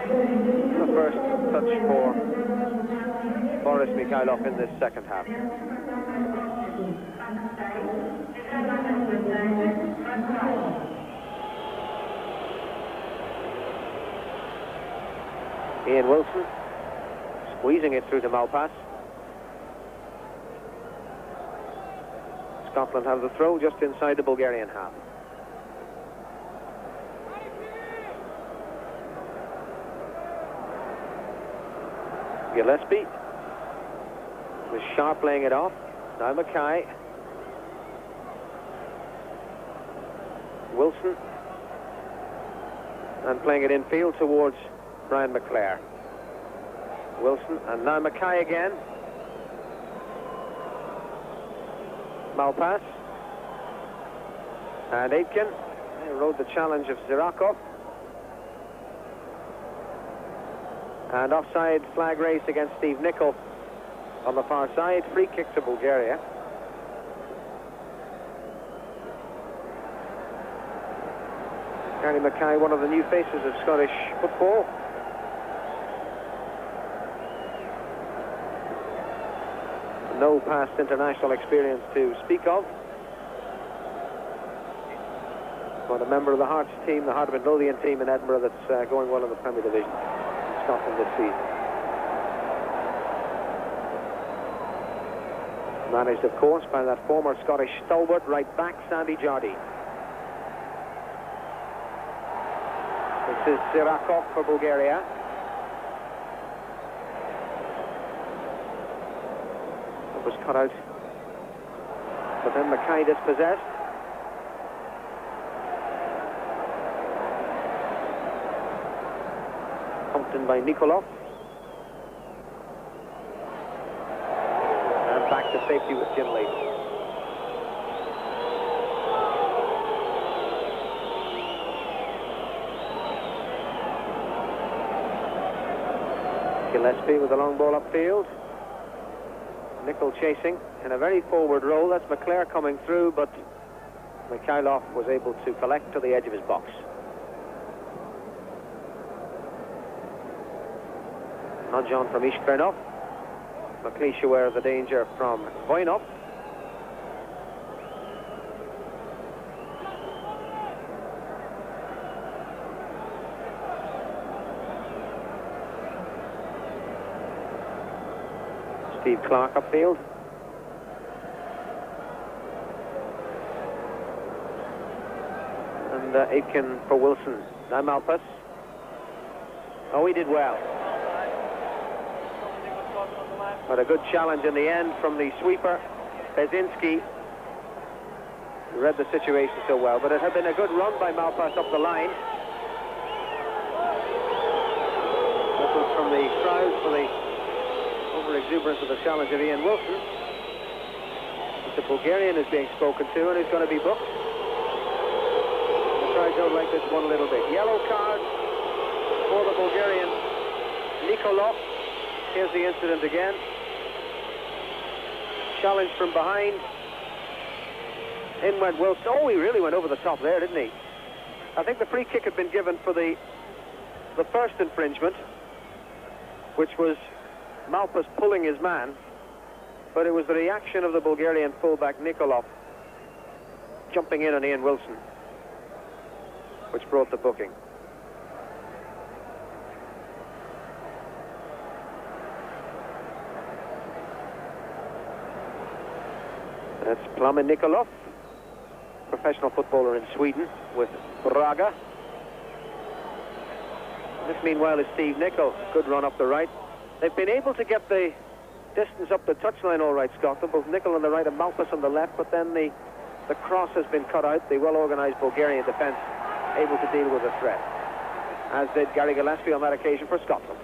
The first touch for Boris Mikhailov in this second half. Ian Wilson squeezing it through to Malpass. Scotland have the throw just inside the Bulgarian half. Gillespie was sharp laying it off. Now Mackay. Wilson. And playing it infield towards Brian McClare. Wilson and now Mackay again. Malpass. And Aitken. He rode the challenge of Zirakov. And offside flag race against Steve Nicol on the far side. Free kick to Bulgaria. Gary Mackay, one of the new faces of Scottish football. No past international experience to speak of. But a member of the Hearts team, the Heart of Midlothian team in Edinburgh that's going well in the Premier Division. Scotland this season. Managed, of course, by that former Scottish stalwart right back, Sandy Jardine. This is Zirakov for Bulgaria. It was cut out, but then Mackay dispossessed. By Nikolov. And back to safety with Jim Lee. Gillespie with a long ball upfield. Nicol chasing in a very forward role. That's McClare coming through, but Mikhailov was able to collect to the edge of his box. Nudge on from Ishkvernov. McLeish aware of the danger from Voinov. Steve Clark upfield. And Aitken for Wilson. Now Malpass. Oh, he did well. But a good challenge in the end from the sweeper, Pezinski. He read the situation so well, but it had been a good run by Malpass up the line. This was from the crowd for the over-exuberance of the challenge of Ian Wilson. But the Bulgarian is being spoken to and is going to be booked. The crowd don't like this one a little bit. Yellow card for the Bulgarian, Nikolov. Here's the incident again. Challenge from behind. In went Wilson. Oh, he really went over the top there, didn't he? I think the free kick had been given for the first infringement, which was Malpass pulling his man, but it was the reaction of the Bulgarian fullback Nikolov jumping in on Ian Wilson which brought the booking. That's Plamen Nikolov, professional footballer in Sweden with Braga. This, meanwhile, is Steve Nicol. Good run up the right. They've been able to get the distance up the touchline all right, Scotland, both Nicol on the right and Malpass on the left, but then the cross has been cut out. The well-organised Bulgarian defence able to deal with the threat, as did Gary Gillespie on that occasion for Scotland.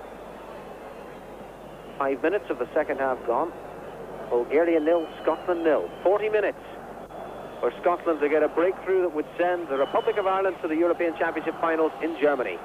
5 minutes of the second half gone. Bulgaria 0, Scotland 0. 40 minutes for Scotland to get a breakthrough that would send the Republic of Ireland to the European Championship finals in Germany.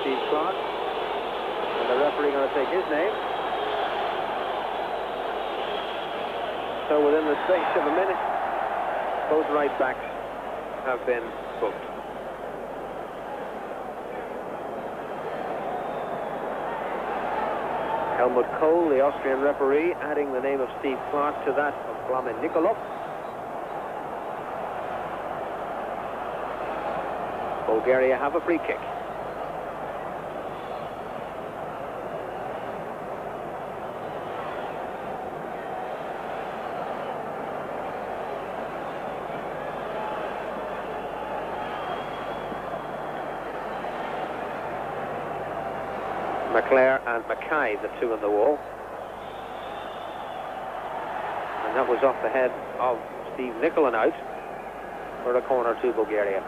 Steve Clark. And the referee going to take his name. So within the space of a minute, both right backs have been booked. Helmut Kohl, the Austrian referee, adding the name of Steve Clark to that of Plamen Nikolov. Bulgaria have a free kick. McClare and Mackay, the two on the wall. And that was off the head of Steve Nicolin out for a corner to Bulgaria.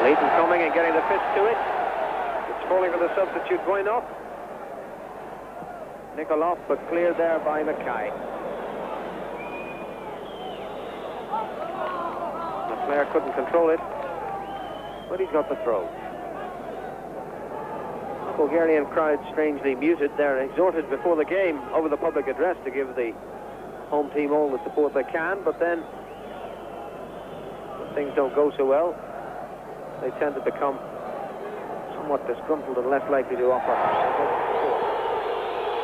Leighton coming and getting the fist to it. It's falling for the substitute Voinov. Nikolov, but cleared there by Mackay. McClare couldn't control it, but he's got the throw. The Bulgarian crowd strangely muted. They're exhorted before the game over the public address to give the home team all the support they can, but then when things don't go so well, they tend to become somewhat disgruntled and less likely to offer support.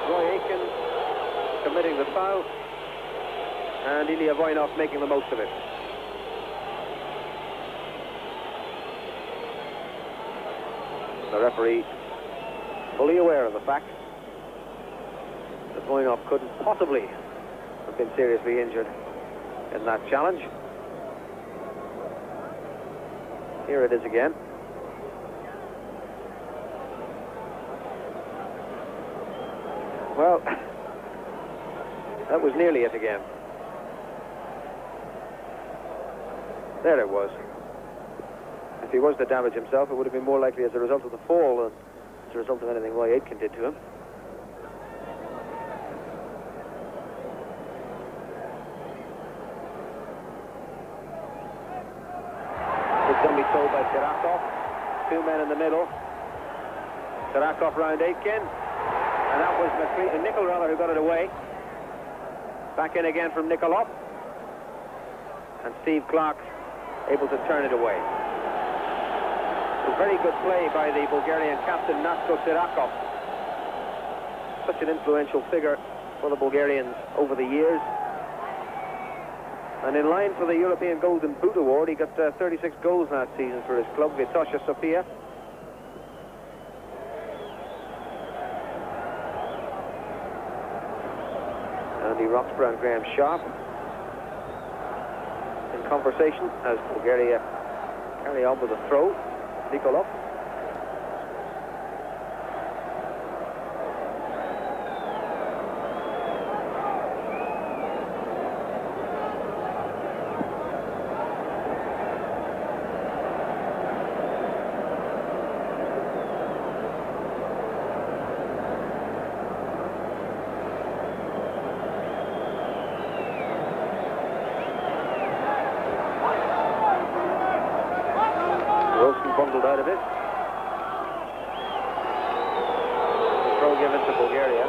Roy Aitken committing the foul, and Ilya Voinov making the most of it. The referee fully aware of the fact that Voinov couldn't possibly have been seriously injured in that challenge. Here it is again. Well, that was nearly it again. There it was. If he was to damage himself, it would have been more likely as a result of the fall than as a result of anything Roy Aitken did to him. Be told by Sirakov. Two men in the middle. Sirakov round Aitken. And that was Nicol who got it away. Back in again from Nikolov. And Steve Clark able to turn it away. It was very good play by the Bulgarian captain, Nasko Sirakov. Such an influential figure for the Bulgarians over the years. And in line for the European Golden Boot Award, he got 36 goals last season for his club, Vitosha Sofia. Andy Roxburgh and Graham Sharp in conversation as Bulgaria carry on with the throw. Nikolov. Bundled out of it. The throw given to Bulgaria.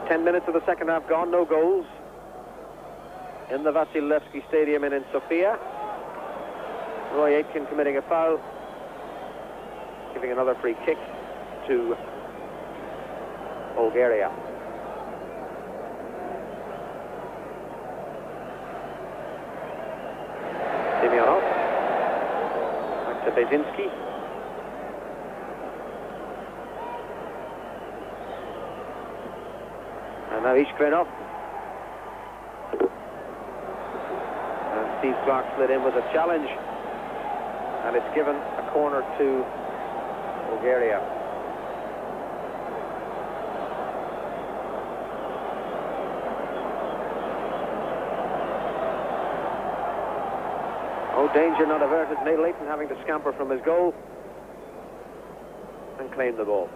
Ten minutes of the second half gone, no goals in the Vasilevsky Stadium and in Sofia. Roy Aitken committing a foul, giving another free kick to Bulgaria. Back to Bezinski. And now Ishkrenov. And Steve Clark slid in with a challenge. And it's given a corner to Bulgaria. danger not averted. Leighton having to scamper from his goal and claim the ball.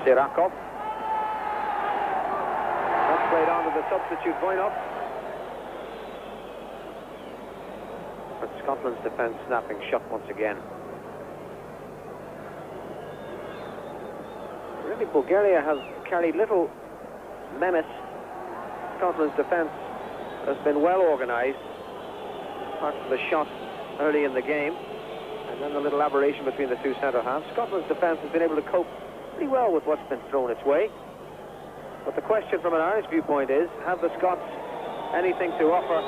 Sirakov. That's played on to the substitute Voinov. But Scotland's defence snapping shut once again. Really, Bulgaria has carried little menace. Scotland's defence has been well organised. Apart from the shot early in the game, and then the little aberration between the two centre-halves. Scotland's defence has been able to cope pretty well with what's been thrown its way. But the question from an Irish viewpoint is, have the Scots anything to offer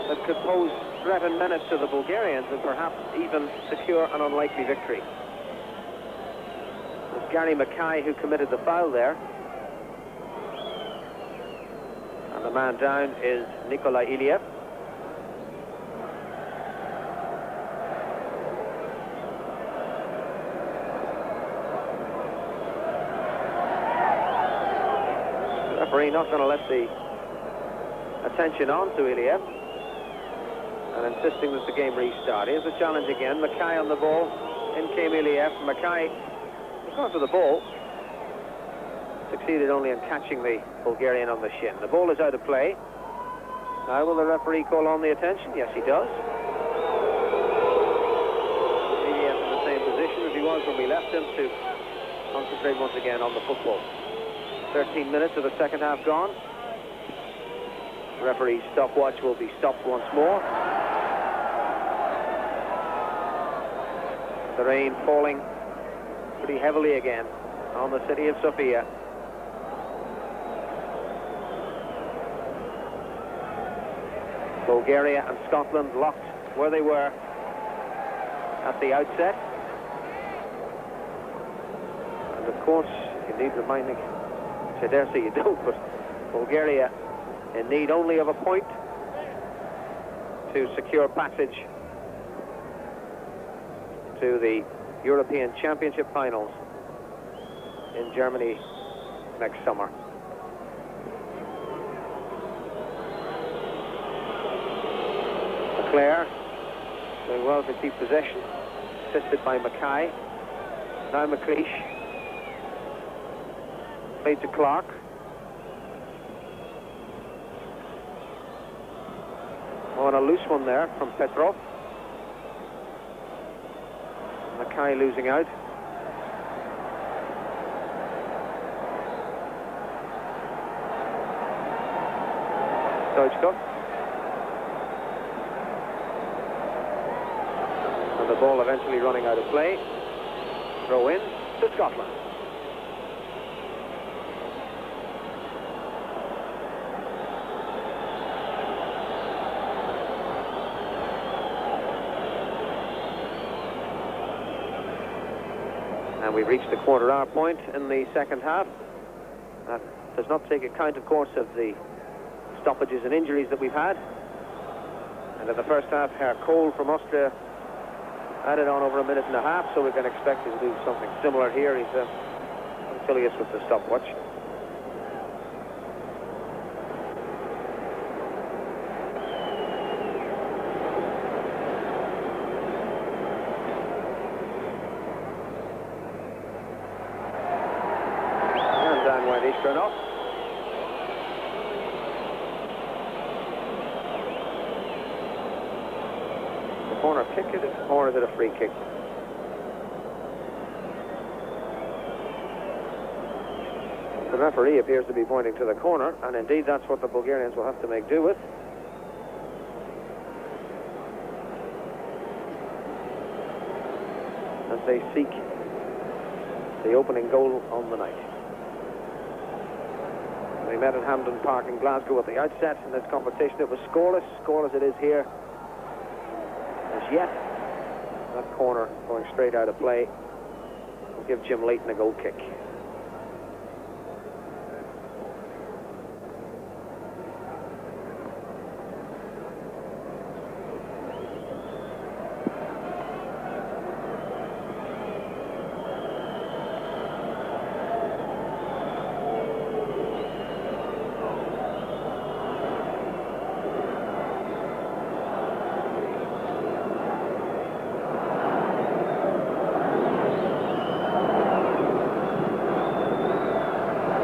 that could pose threat and menace to the Bulgarians and perhaps even secure an unlikely victory? It was Gary Mackay who committed the foul there. And the man down is Nikolai Iliev. Referee not going to let the attention on to Iliev and insisting that the game restart. Here's the challenge again. Mackay on the ball. In came Iliev. Mackay was going for the ball. Succeeded only in catching the Bulgarian on the shin. The ball is out of play. Now will the referee call on the attention? Yes, he does. Iliev in the same position as he was when we left him to concentrate once again on the football. 13 minutes of the second half gone. Referee's stopwatch will be stopped once more. The rain falling pretty heavily again on the city of Sofia. Bulgaria and Scotland locked where they were at the outset. And of course, you need reminding, I dare say you don't, but Bulgaria in need only of a point to secure passage to the European Championship finals in Germany next summer. Leclerc doing well to keep possession, assisted by Mackay. Now McLeish. Played to Clark. Oh, and a loose one there from Petrov. Mackay losing out. Stoichkov. And the ball eventually running out of play. Throw in to Scotland. And we've reached the quarter-hour point in the second half. That does not take account, of course, of the stoppages and injuries that we've had. And in the first half, Herr Kohl from Austria added on over a minute and a half, so we can expect him to do something similar here. He's punctilious with the stopwatch. Corner kick, is it? Or is it a free kick? The referee appears to be pointing to the corner, and indeed that's what the Bulgarians will have to make do with. As they seek the opening goal on the night. They met at Hampden Park in Glasgow at the outset in this competition. It was scoreless it is here. As yet, that corner going straight out of play will give Jim Leighton a goal kick.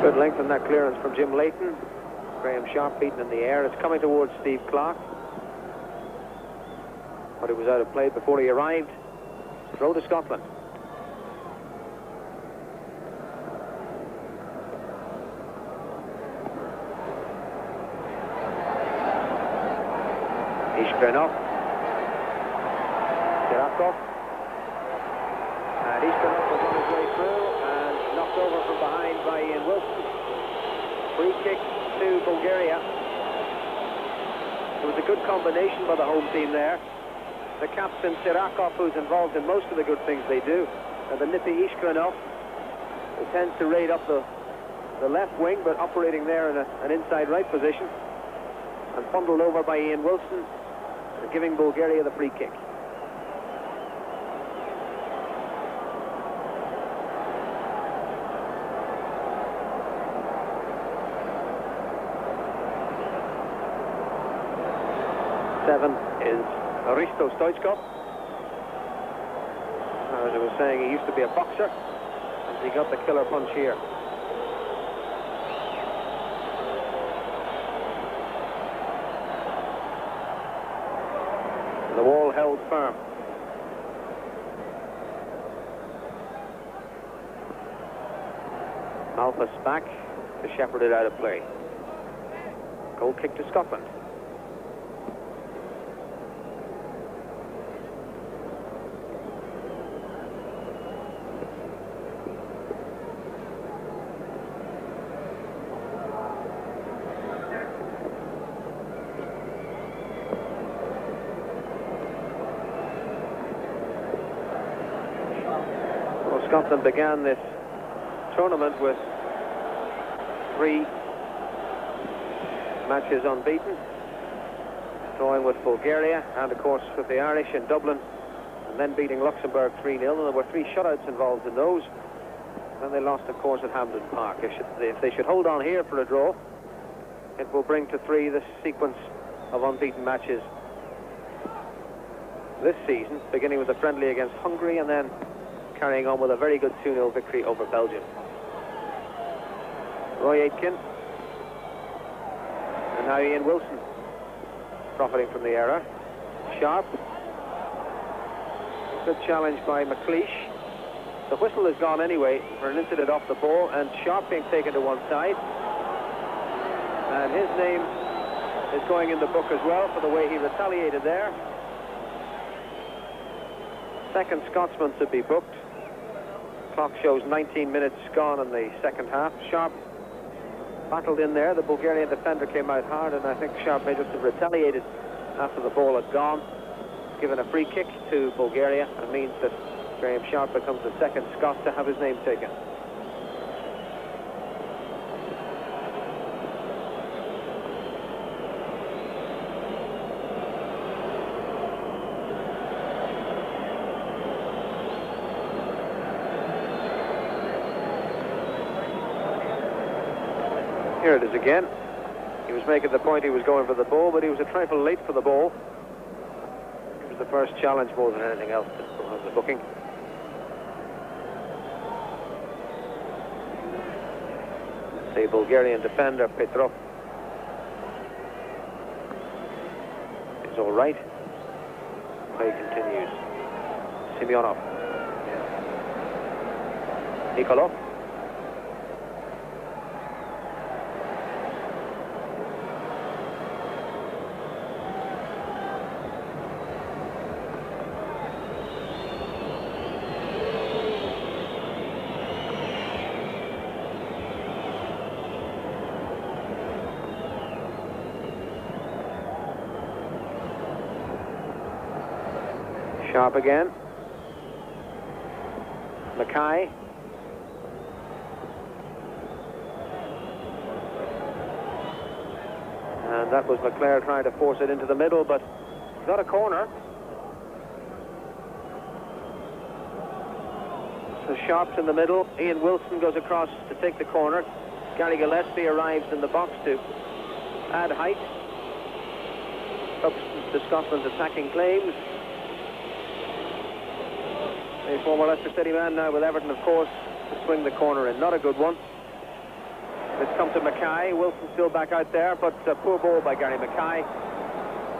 Good length in that clearance from Jim Leighton. Graham Sharp beaten in the air. It's coming towards Steve Clark. But it was out of play before he arrived. Throw to Scotland. Ishkrenov. Sirakov. And Ishkrenov was on his way through and knocked over from behind by Ian Wilson. Free kick to Bulgaria. It was a good combination by the home team there. The captain Sirakov, who's involved in most of the good things they do, and the nippy Ishkrenov, who tends to raid up the left wing, but operating there in an inside right position, and bundled over by Ian Wilson, giving Bulgaria the free kick. Seven is Hristo Stoichkov. As I was saying, he used to be a boxer, and he got the killer punch here. The wall held firm. Alpha's back to shepherd it out of play. Goal kick to Scotland. Scotland began this tournament with 3 matches unbeaten, drawing with Bulgaria and of course with the Irish in Dublin, and then beating Luxembourg 3-0, and there were 3 shutouts involved in those. Then they lost of course at Hampden Park. If they should hold on here for a draw, it will bring to 3 this sequence of unbeaten matches this season, beginning with a friendly against Hungary and then carrying on with a very good 2-0 victory over Belgium. Roy Aitken. And now Ian Wilson, profiting from the error. Sharp. Good challenge by McLeish. The whistle has gone anyway for an incident off the ball, and Sharp being taken to one side. And his name is going in the book as well for the way he retaliated there. Second Scotsman to be booked. Clock shows 19 minutes gone in the second half. Sharp battled in there. The Bulgarian defender came out hard, and I think Sharp may just have retaliated after the ball had gone. Given a free kick to Bulgaria, and means that Graham Sharp becomes the second Scot to have his name taken. Here it is again. He was making the point he was going for the ball, but he was a trifle late for the ball. It was the first challenge more than anything else of the booking. The Bulgarian defender, Petrov, is all right. Play continues. Semyonov. Nikolov. Sharp again. Mackay. And that was McClare trying to force it into the middle, but got a corner. So Sharp's in the middle. Ian Wilson goes across to take the corner. Gary Gillespie arrives in the box to add height. Up to Scotland's attacking claims. A former Leicester City man now with Everton, of course, to swing the corner in. Not a good one. It's come to Mackay. Wilson still back out there, but poor ball by Gary Mackay.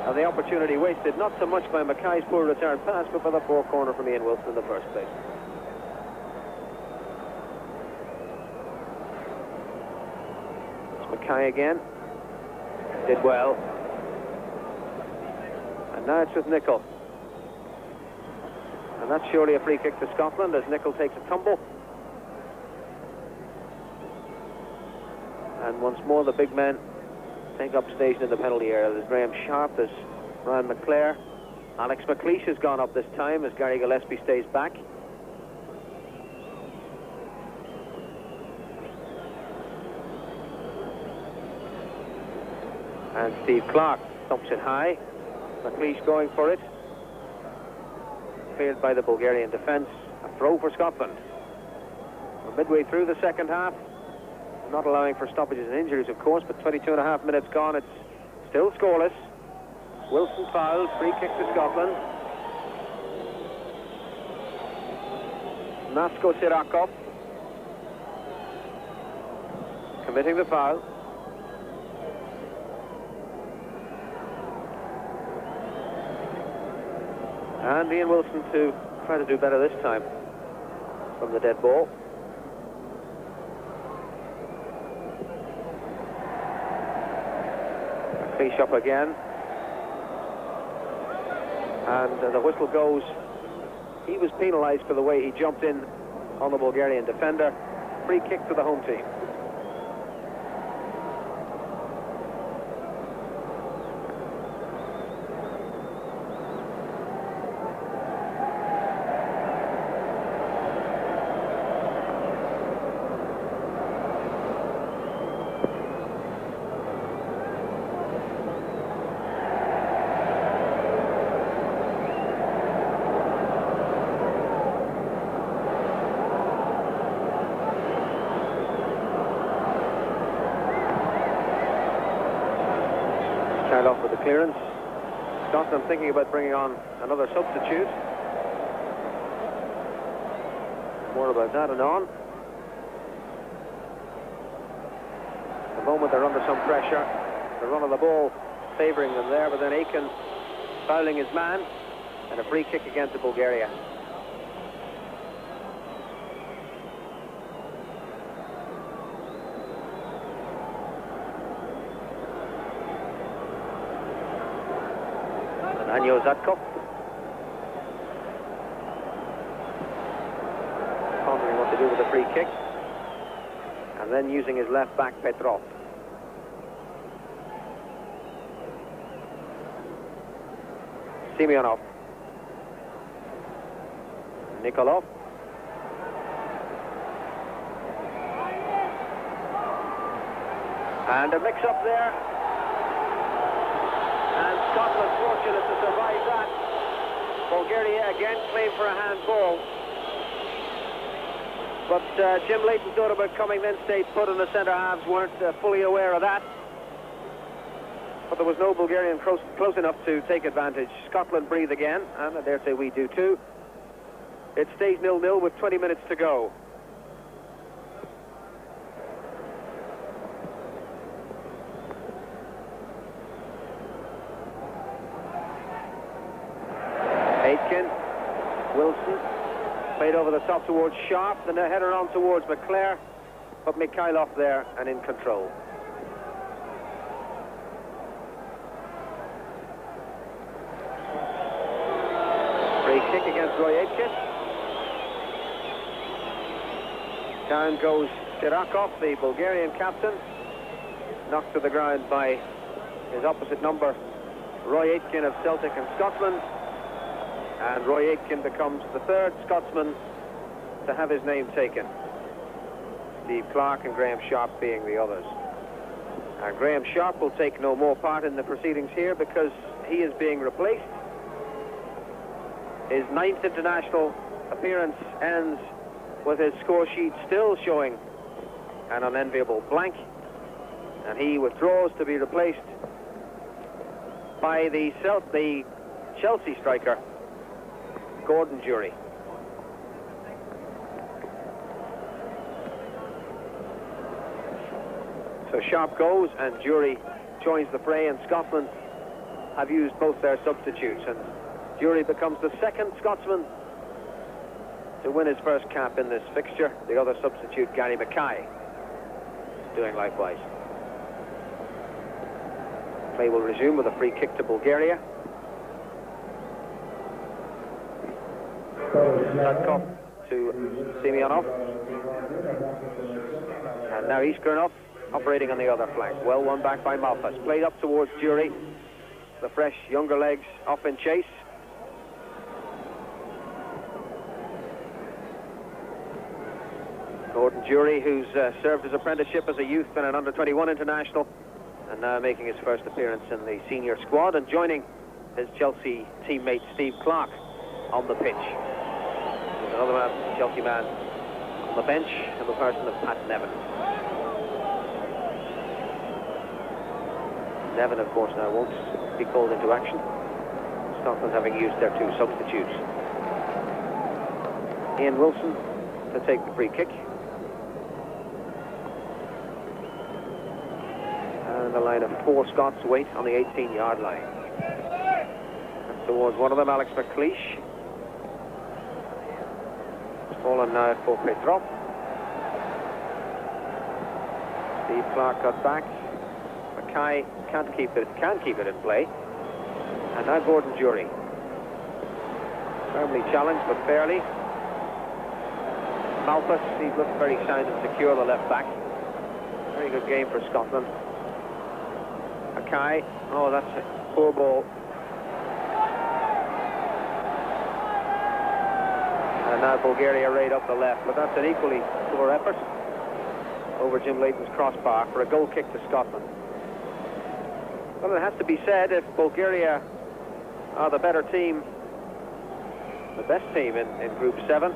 And the opportunity wasted, not so much by Mackay's poor return pass, but by the poor corner from Ian Wilson in the first place. It's Mackay again. Did well. And now it's with Nicol. And that's surely a free kick to Scotland as Nicol takes a tumble. And once more the big men take up station in the penalty area. There's Graham Sharp, there's Ryan McClare. Alex McLeish has gone up this time as Gary Gillespie stays back. And Steve Clark thumps it high. McLeish going for it. Cleared by the Bulgarian defence. A throw for Scotland. We're midway through the second half. Not allowing for stoppages and injuries, of course, but 22.5 minutes gone. It's still scoreless. Wilson fouled. Free kick to Scotland. Nasko Sirakov committing the foul. And Ian Wilson to try to do better this time from the dead ball. Fish up again. And the whistle goes. He was penalised for the way he jumped in on the Bulgarian defender. Free kick to the home team. Off with the clearance. Scotland thinking about bringing on another substitute. More about that anon. At the moment they're under some pressure. The run of the ball favouring them there, but then Aiken fouling his man, and a free kick against Bulgaria. Anjo Zatkov. Pondering what to do with the free kick. And then using his left back, Petrov. Semyonov. Nikolov. And a mix-up there. And Scotland fortunate to survive that. Bulgaria again claimed for a handball. But Jim Leighton thought about coming, then stayed put, and the centre halves weren't fully aware of that. But there was no Bulgarian close enough to take advantage. Scotland breathe again, and I dare say we do too. It stays 0-0 with 20 minutes to go. Aitken, Wilson, played over the top towards Sharp, then a header on towards McClare, but Mikhailov there and in control. Free kick against Roy Aitken. Down goes Sirakov, the Bulgarian captain, knocked to the ground by his opposite number, Roy Aitken of Celtic and Scotland. And Roy Aitken becomes the third Scotsman to have his name taken. Steve Clark and Graham Sharp being the others. And Graham Sharp will take no more part in the proceedings here because he is being replaced. His 9th international appearance ends with his score sheet still showing an unenviable blank. And he withdraws to be replaced by the Chelsea striker, Gordon Jury. So Sharp goes and Jury joins the fray, and Scotland have used both their substitutes, and Jury becomes the second Scotsman to win his first cap in this fixture. The other substitute, Gary Mackay, doing likewise. Play will resume with a free kick to Bulgaria. Radkov to Semyonov. And now Iskranov operating on the other flank. Well won back by Malpas. Played up towards Jury. The fresh, younger legs off in chase. Gordon Jury, who's served his apprenticeship as a youth and an under-21 international, and now making his first appearance in the senior squad and joining his Chelsea teammate Steve Clarke on the pitch. There's another man, Chelsea man, on the bench in the person of Pat Nevin. Nevin, of course, now won't be called into action, Scotland having used their two substitutes. Ian Wilson to take the free kick. And a line of 4 Scots wait on the 18-yard line. And towards one of them, Alex McLeish. It's fallen now for Petrov. Steve Clarke got back. Mackay can keep it in play. And now Gordon Jury. Firmly challenged, but fairly. Malpas, he's looked very sound and secure, the left back. Very good game for Scotland. Mackay, oh, that's a poor ball. And now Bulgaria raid up the left, but that's an equally poor effort over Jim Leighton's crossbar for a goal kick to Scotland. Well, it has to be said, if Bulgaria are the better team, the best team in Group 7,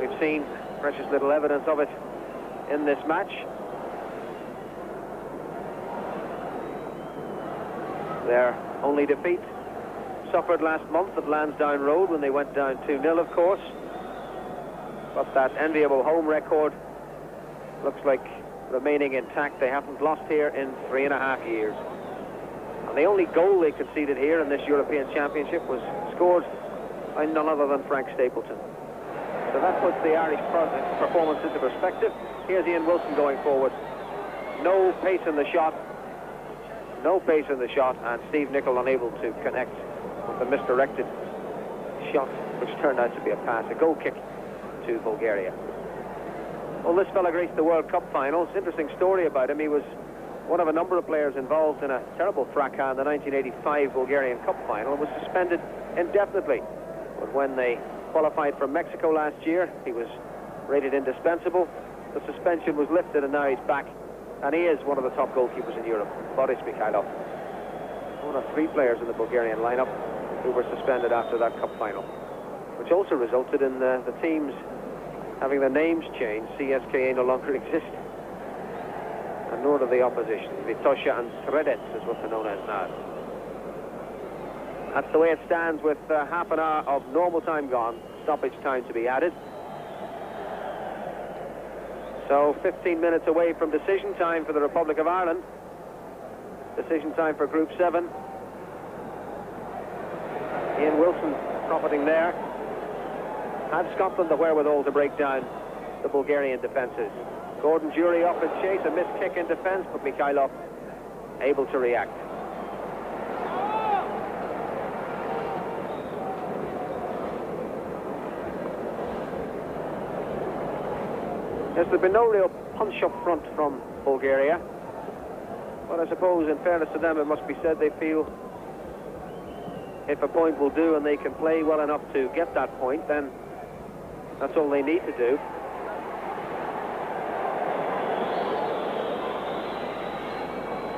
we've seen precious little evidence of it in this match. Their only defeat suffered last month at Lansdowne Road when they went down 2-0, of course. But that enviable home record looks like remaining intact. They haven't lost here in 3.5 years. And the only goal they conceded here in this European Championship was scored by none other than Frank Stapleton. So that puts the Irish performance into perspective. Here's Ian Wilson going forward. No pace in the shot. No pace in the shot, and Steve Nicol unable to connect with the misdirected shot, which turned out to be a pass. A goal kick to Bulgaria. Well, this fella reached the World Cup finals. Interesting story about him. He was one of a number of players involved in a terrible fracas in the 1985 Bulgarian Cup final and was suspended indefinitely. But when they qualified for Mexico last year, he was rated indispensable. The suspension was lifted and now he's back. And he is one of the top goalkeepers in Europe, Boris Mikhailov. One of 3 players in the Bulgarian lineup who were suspended after that cup final, which also resulted in the teams having their names changed. CSKA no longer exist, and nor do the opposition. Vitosha and Sredets is what they're known as now. That's the way it stands with half an hour of normal time gone, stoppage time to be added. So 15 minutes away from decision time for the Republic of Ireland. Decision time for Group 7. Ian Wilson profiting there. Had Scotland the wherewithal to break down the Bulgarian defences? Gordon Jury off in chase, a missed kick in defence, but Mikhailov able to react. There's been no real punch up front from Bulgaria, but I suppose in fairness to them it must be said they feel if a point will do and they can play well enough to get that point, then that's all they need to do.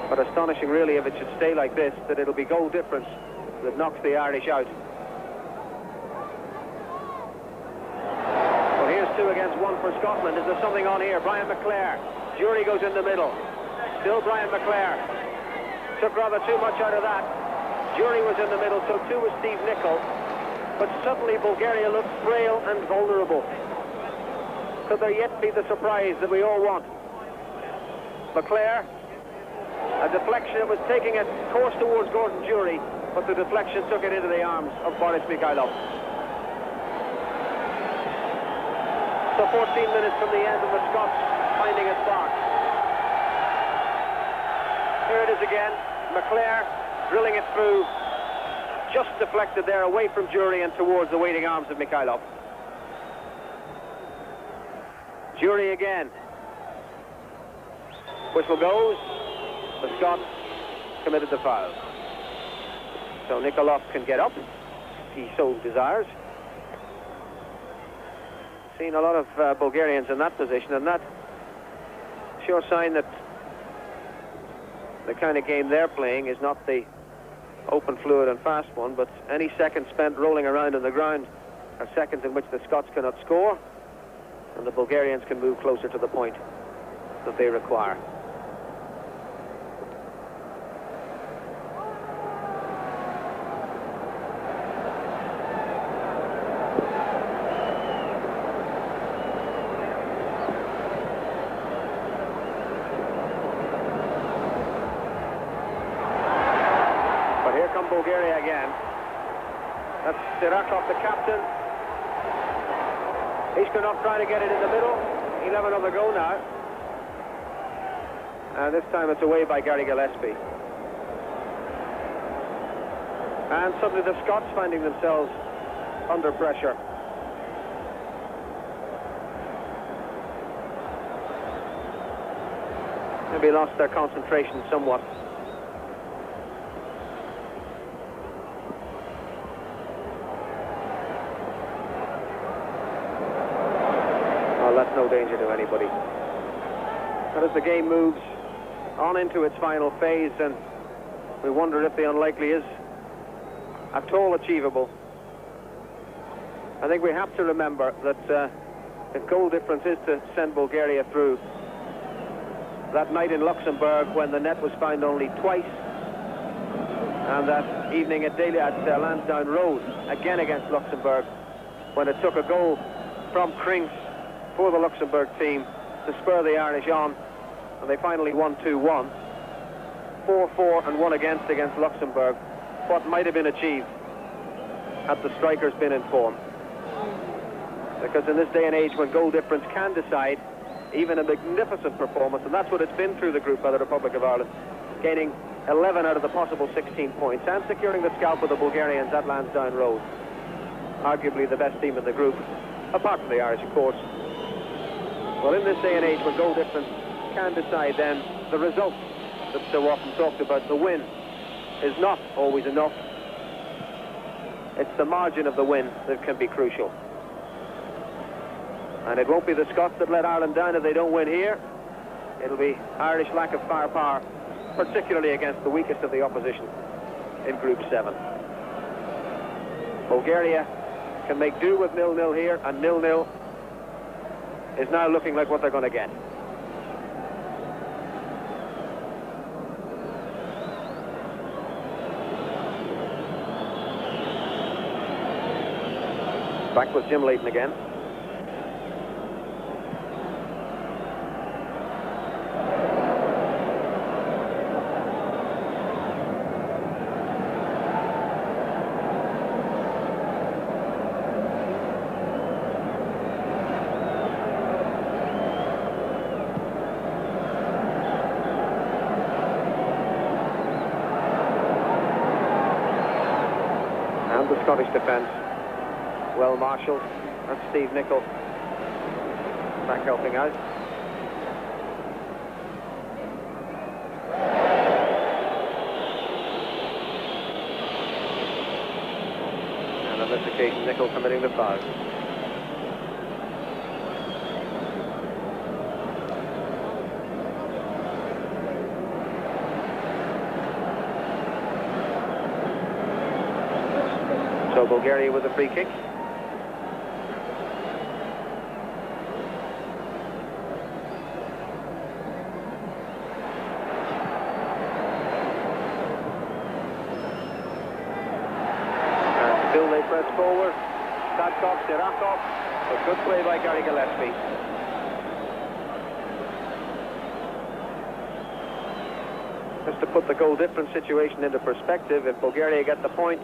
But astonishing really, if it should stay like this, that it'll be goal difference that knocks the Irish out. 2 against 1 for Scotland. Is there something on here? Brian McClare. Jury goes in the middle. Still Brian McClare. Took rather too much out of that. Jury was in the middle, so too was Steve Nicol. But suddenly Bulgaria looked frail and vulnerable. Could there yet be the surprise that we all want? Leclerc, a deflection. It was taking a course towards Gordon Jury, but the deflection took it into the arms of Boris Mikhailov. So 14 minutes from the end of the Scots finding a spark. Here it is again. Leclerc drilling it through, just deflected there away from Jury and towards the waiting arms of Mikhailov. Jury again. Whistle goes. The Scots committed the foul. So Nikolov can get up if he so desires. Seen a lot of Bulgarians in that position, and that sure sign that the kind of game they're playing is not the open, fluid and fast one, but any seconds spent rolling around on the ground are seconds in which the Scots cannot score, and the Bulgarians can move closer to the point that they require. Bulgaria again. That's Sirakov, the captain. Ishkanov trying to get it in the middle. 11 on the go now. And this time it's away by Gary Gillespie. And suddenly the Scots finding themselves under pressure. Maybe lost their concentration somewhat. That's no danger to anybody. But as the game moves on into its final phase, and we wonder if the unlikely is at all achievable, I think we have to remember that if goal difference is to send Bulgaria through, that night in Luxembourg when the net was found only twice, and that evening at Lansdowne Road, again against Luxembourg, when it took a goal from Krings for the Luxembourg team to spur the Irish on, and they finally won 2-1. 4-4 and 1 against Luxembourg. What might have been achieved had the strikers been in form. Because in this day and age when goal difference can decide even a magnificent performance, and that's what it's been through the group by the Republic of Ireland, gaining 11 out of the possible 16 points and securing the scalp of the Bulgarians at Lansdowne Road. Arguably the best team in the group, apart from the Irish, of course. Well, in this day and age when goal difference can decide, then the result that's so often talked about, the win, is not always enough. It's the margin of the win that can be crucial. And it won't be the Scots that let Ireland down if they don't win here. It'll be Irish lack of firepower, particularly against the weakest of the opposition in Group 7. Bulgaria can make do with 0-0 here, and 0-0 is now looking like what they're going to get. Back with Jim Leighton again. And the Scottish defence, well marshalled. That's Steve Nicholl back helping out. And on this occasion, Nicholl committing the foul. So Bulgaria with a free kick. Press forward, Sadkov, Sirakov, a good play by Gary Gillespie. Just to put the goal difference situation into perspective, if Bulgaria get the point,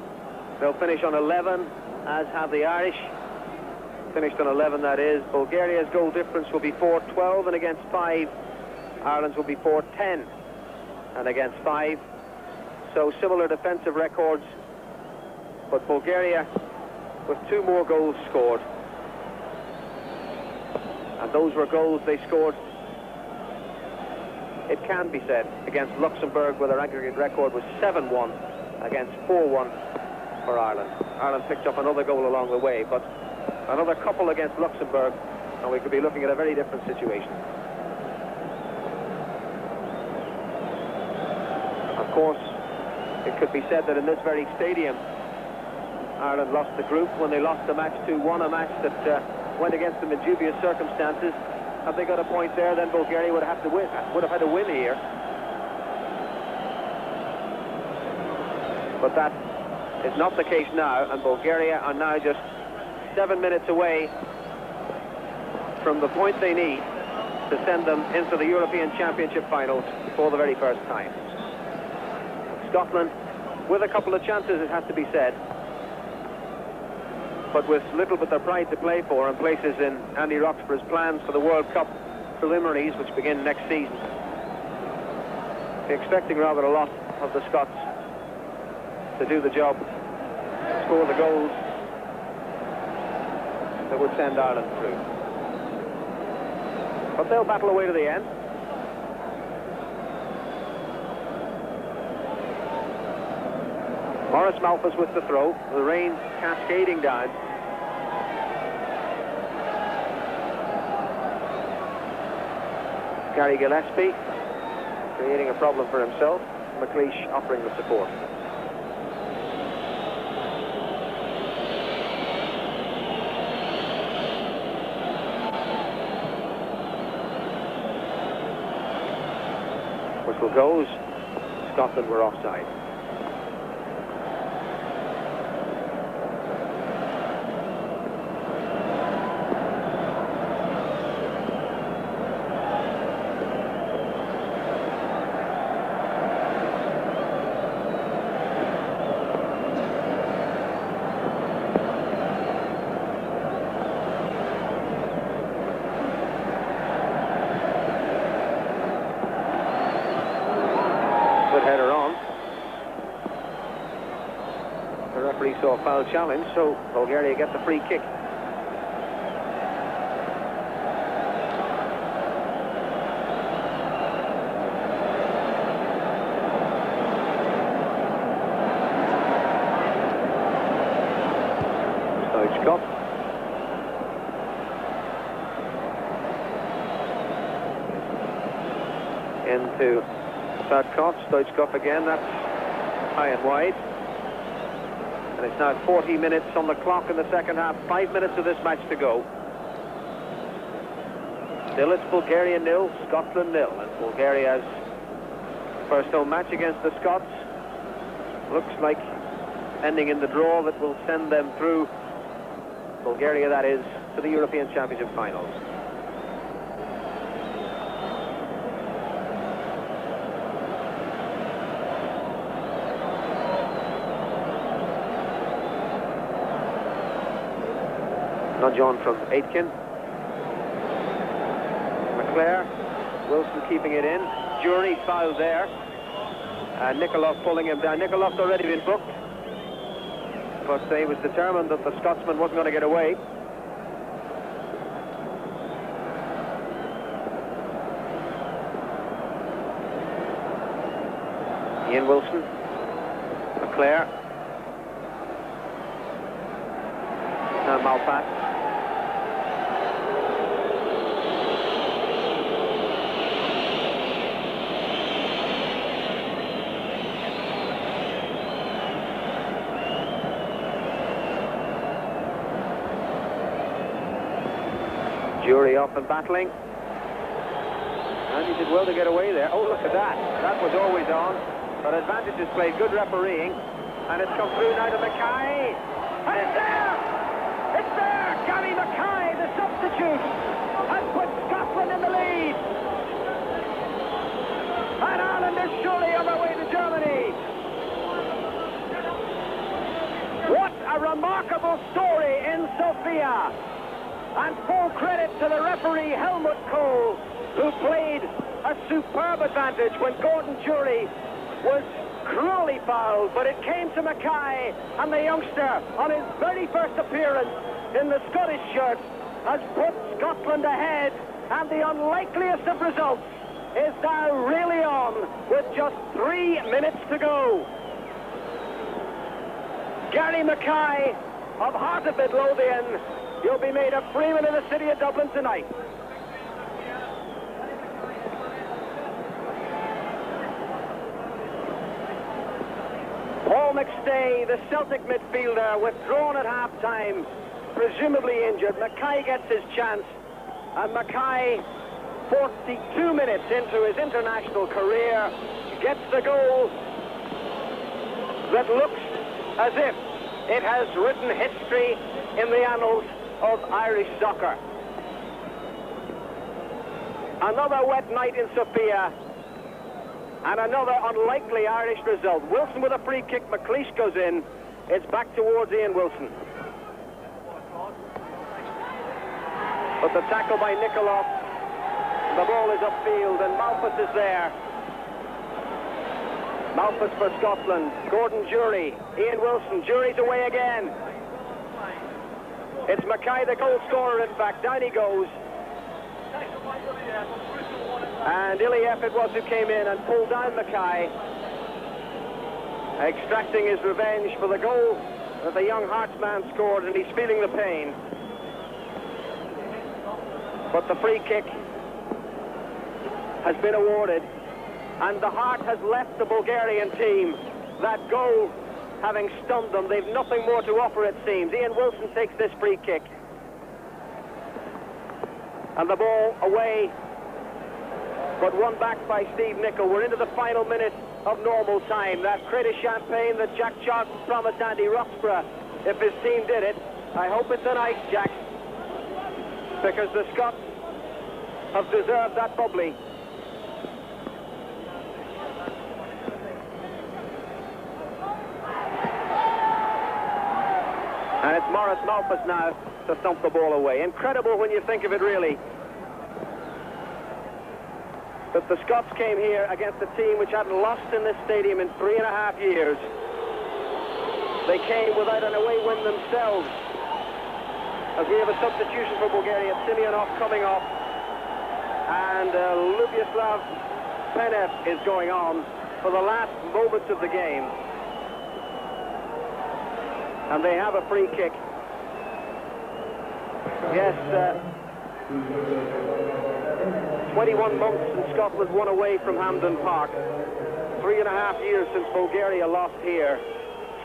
they'll finish on 11, as have the Irish. Finished on 11, that is. Bulgaria's goal difference will be 4-12 and against 5. Ireland's will be 4-10 and against 5. So similar defensive records, but Bulgaria with 2 more goals scored. And those were goals they scored, it can be said, against Luxembourg, where their aggregate record was 7-1 against 4-1 for Ireland. Ireland picked up another goal along the way, but another couple against Luxembourg, and we could be looking at a very different situation. Of course, it could be said that in this very stadium, Ireland lost the group when they lost the match 2-1, a match that went against them in dubious circumstances. Had they got a point there, then Bulgaria would have had to win here. But that is not the case now, and Bulgaria are now just 7 minutes away from the point they need to send them into the European Championship finals for the very first time. Scotland, with a couple of chances, it has to be said, but with little but their pride to play for and places in Andy Roxburgh's plans for the World Cup preliminaries, which begin next season. Be expecting rather a lot of the Scots to do the job, score the goals that would send Ireland through. But they'll battle away to the end. Maurice Malphus with the throw, the rain cascading down. Gary Gillespie creating a problem for himself. McLeish offering the support. Whistle goes. Scotland were offside. Header on. The referee saw a foul challenge, so Bulgaria get the free kick. Stoichkov. Into Sadkov, Stoichkov again, that's high and wide. And it's now 40 minutes on the clock in the second half, 5 minutes of this match to go. Still it's Bulgaria 0, Scotland 0, and Bulgaria's first home match against the Scots looks like ending in the draw that will send them through, Bulgaria that is, to the European Championship finals. Nudge on from Aitken. McClare. Wilson keeping it in. Jury fouled there. Nikolov pulling him down. Nikolov's already been booked, but he was determined that the Scotsman wasn't going to get away. Ian Wilson. McClare. Now Malpat. Jury off and battling. And he did well to get away there. Oh, look at that. That was always on. But advantage is played. Good refereeing. And it's come through now to Mackay. And it's there! It's there! Gary Mackay, the substitute, has put Scotland in the lead. And Ireland is surely on their way remarkable story in Sofia. And full credit to the referee Helmut Kohl, who played a superb advantage when Gordon Jury was cruelly fouled. But it came to Mackay, and the youngster, on his very first appearance in the Scottish shirt, has put Scotland ahead, and the unlikeliest of results is now really on with just 3 minutes to go. Gary Mackay of Heart of Midlothian, you'll be made a freeman in the city of Dublin tonight. Paul McStay, the Celtic midfielder, withdrawn at half-time, presumably injured. Mackay gets his chance, and Mackay, 42 minutes into his international career, gets the goal that looks as if it has written history in the annals of Irish soccer. Another wet night in Sofia, and another unlikely Irish result. Wilson with a free kick, McLeish goes in. It's back towards Ian Wilson. But the tackle by Nikolov, the ball is upfield, and Malpas is there. Malpas for Scotland. Gordon Jury, Ian Wilson, Jury's away again. It's Mackay, the goal scorer, in fact. Down he goes. And Iliev it was who came in and pulled down Mackay, extracting his revenge for the goal that the young Hearts man scored, and he's feeling the pain. But the free kick has been awarded, and the heart has left the Bulgarian team. That goal having stunned them, they've nothing more to offer, it seems. Ian Wilson takes this free kick, and the ball away, but won back by Steve Nicol. We're into the final minute of normal time. That crate of champagne that Jack Charlton promised Andy Roxburgh if his team did it. I hope it's an ice, Jack, because the Scots have deserved that bubbly. And it's Maurice Malpas now to thump the ball away. Incredible when you think of it, really, that the Scots came here against a team which hadn't lost in this stadium in 3.5 years. They came without an away win themselves. As we have a substitution for Bulgaria, Simeonov coming off, and Lubislav Penev is going on for the last moments of the game. And they have a free kick. Yes, 21 months since Scotland won away from Hampden Park. 3.5 years since Bulgaria lost here.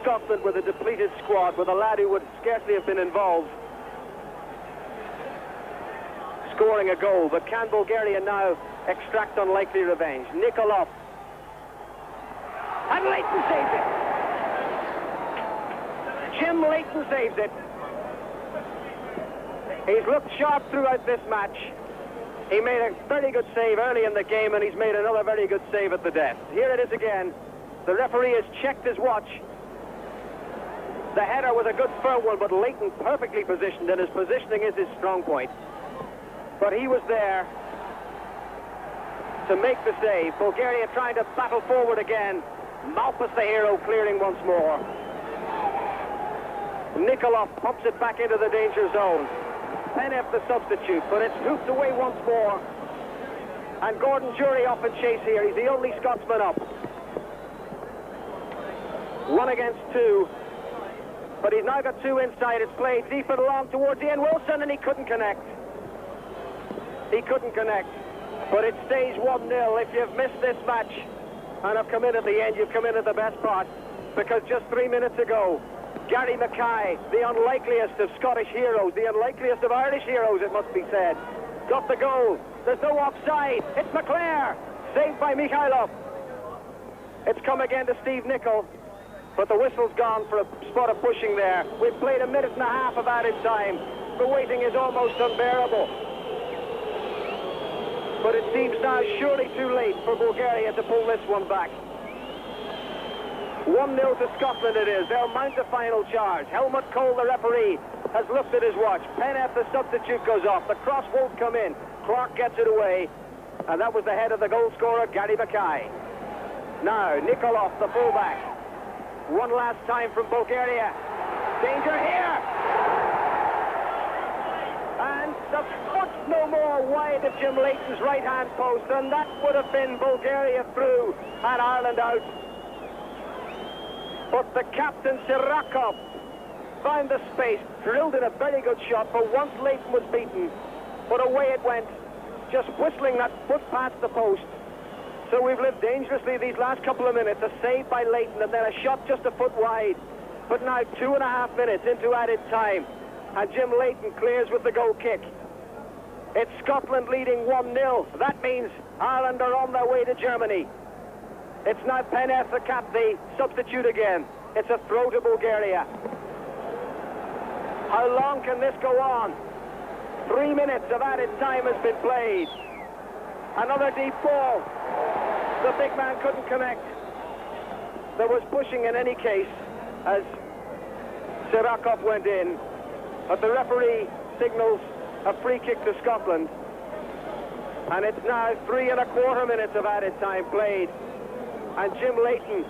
Scotland with a depleted squad, with a lad who would scarcely have been involved scoring a goal. But can Bulgaria now extract unlikely revenge? Nikolov. And Leighton saves it. Jim Leighton saves it. He's looked sharp throughout this match. He made a very good save early in the game, and he's made another very good save at the death. Here it is again. The referee has checked his watch. The header was a good firm one, but Leighton perfectly positioned, and his positioning is his strong point. But he was there to make the save. Bulgaria trying to battle forward again. Malpas, the hero, clearing once more. Nikolov pumps it back into the danger zone. Penev the substitute, but it's hooped away once more. And Gordon Jury off in chase here. He's the only Scotsman up. 1 against 2. But he's now got 2 inside. It's played deep and long towards Ian Wilson, and he couldn't connect. He couldn't connect. But it stays 1-0. If you've missed this match and have come in at the end, you've come in at the best part. Because just 3 minutes ago, Gary Mackay, the unlikeliest of Scottish heroes, the unlikeliest of Irish heroes, it must be said, got the goal. There's no offside. It's McClare, saved by Mikhailov. It's come again to Steve Nicol, but the whistle's gone for a spot of pushing there. We've played 1.5 minutes of added time. The waiting is almost unbearable. But it seems now surely too late for Bulgaria to pull this one back. 1-0 to Scotland it is. They'll mount the final charge. Helmut Kohl, the referee, has looked at his watch. Peneth, the substitute, goes off. The cross won't come in. Clark gets it away. And that was the head of the goal scorer, Gary Mackay. Now, Nikolov, the fullback. One last time from Bulgaria. Danger here! And the foot no more wide of Jim Leighton's right-hand post, and that would have been Bulgaria through and Ireland out. But the captain, Sirakov, found the space, drilled in a very good shot. For once, Leighton was beaten, but away it went, just whistling that foot past the post. So we've lived dangerously these last couple of minutes. A save by Leighton and then a shot just a foot wide. But now 2.5 minutes into added time, and Jim Leighton clears with the goal kick. It's Scotland leading 1-0. That means Ireland are on their way to Germany. It's now Peneth, the substitute again. It's a throw to Bulgaria. How long can this go on? 3 minutes of added time has been played. Another deep ball. The big man couldn't connect. There was pushing in any case as Sirakov went in. But the referee signals a free kick to Scotland. And it's now 3.25 minutes of added time played. And Jim Leighton,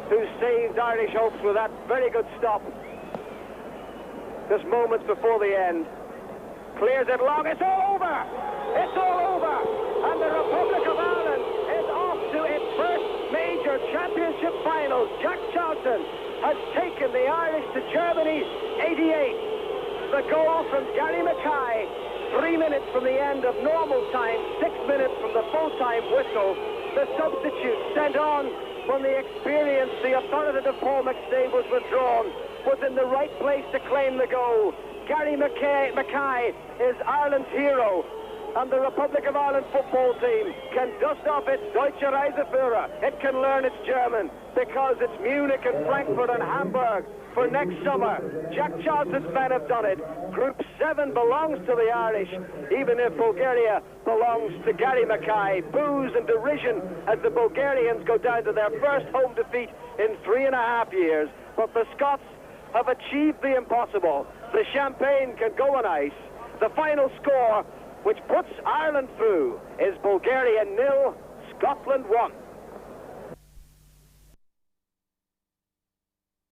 who saved Irish hopes with that very good stop just moments before the end, clears it long. It's all over! It's all over! And the Republic of Ireland is off to its first major championship finals. Jack Charlton has taken the Irish to Germany, 88. The goal from Gary Mackay, 3 minutes from the end of normal time, 6 minutes from the full-time whistle. The substitute sent on when the experience, the authoritative Paul McStay was withdrawn, was in the right place to claim the goal. Gary Mackay is Ireland's hero, and the Republic of Ireland football team can dust off its Deutsche Reiseführer. It can learn its German, because it's Munich and Frankfurt and Hamburg for next summer. Jack Charlton's men have done it. Group 7 belongs to the Irish, even if Bulgaria belongs to Gary Mackay. Boos and derision as the Bulgarians go down to their first home defeat in 3.5 years. But the Scots have achieved the impossible. The champagne can go on ice. The final score, which puts Ireland through, is Bulgaria 0, Scotland 1.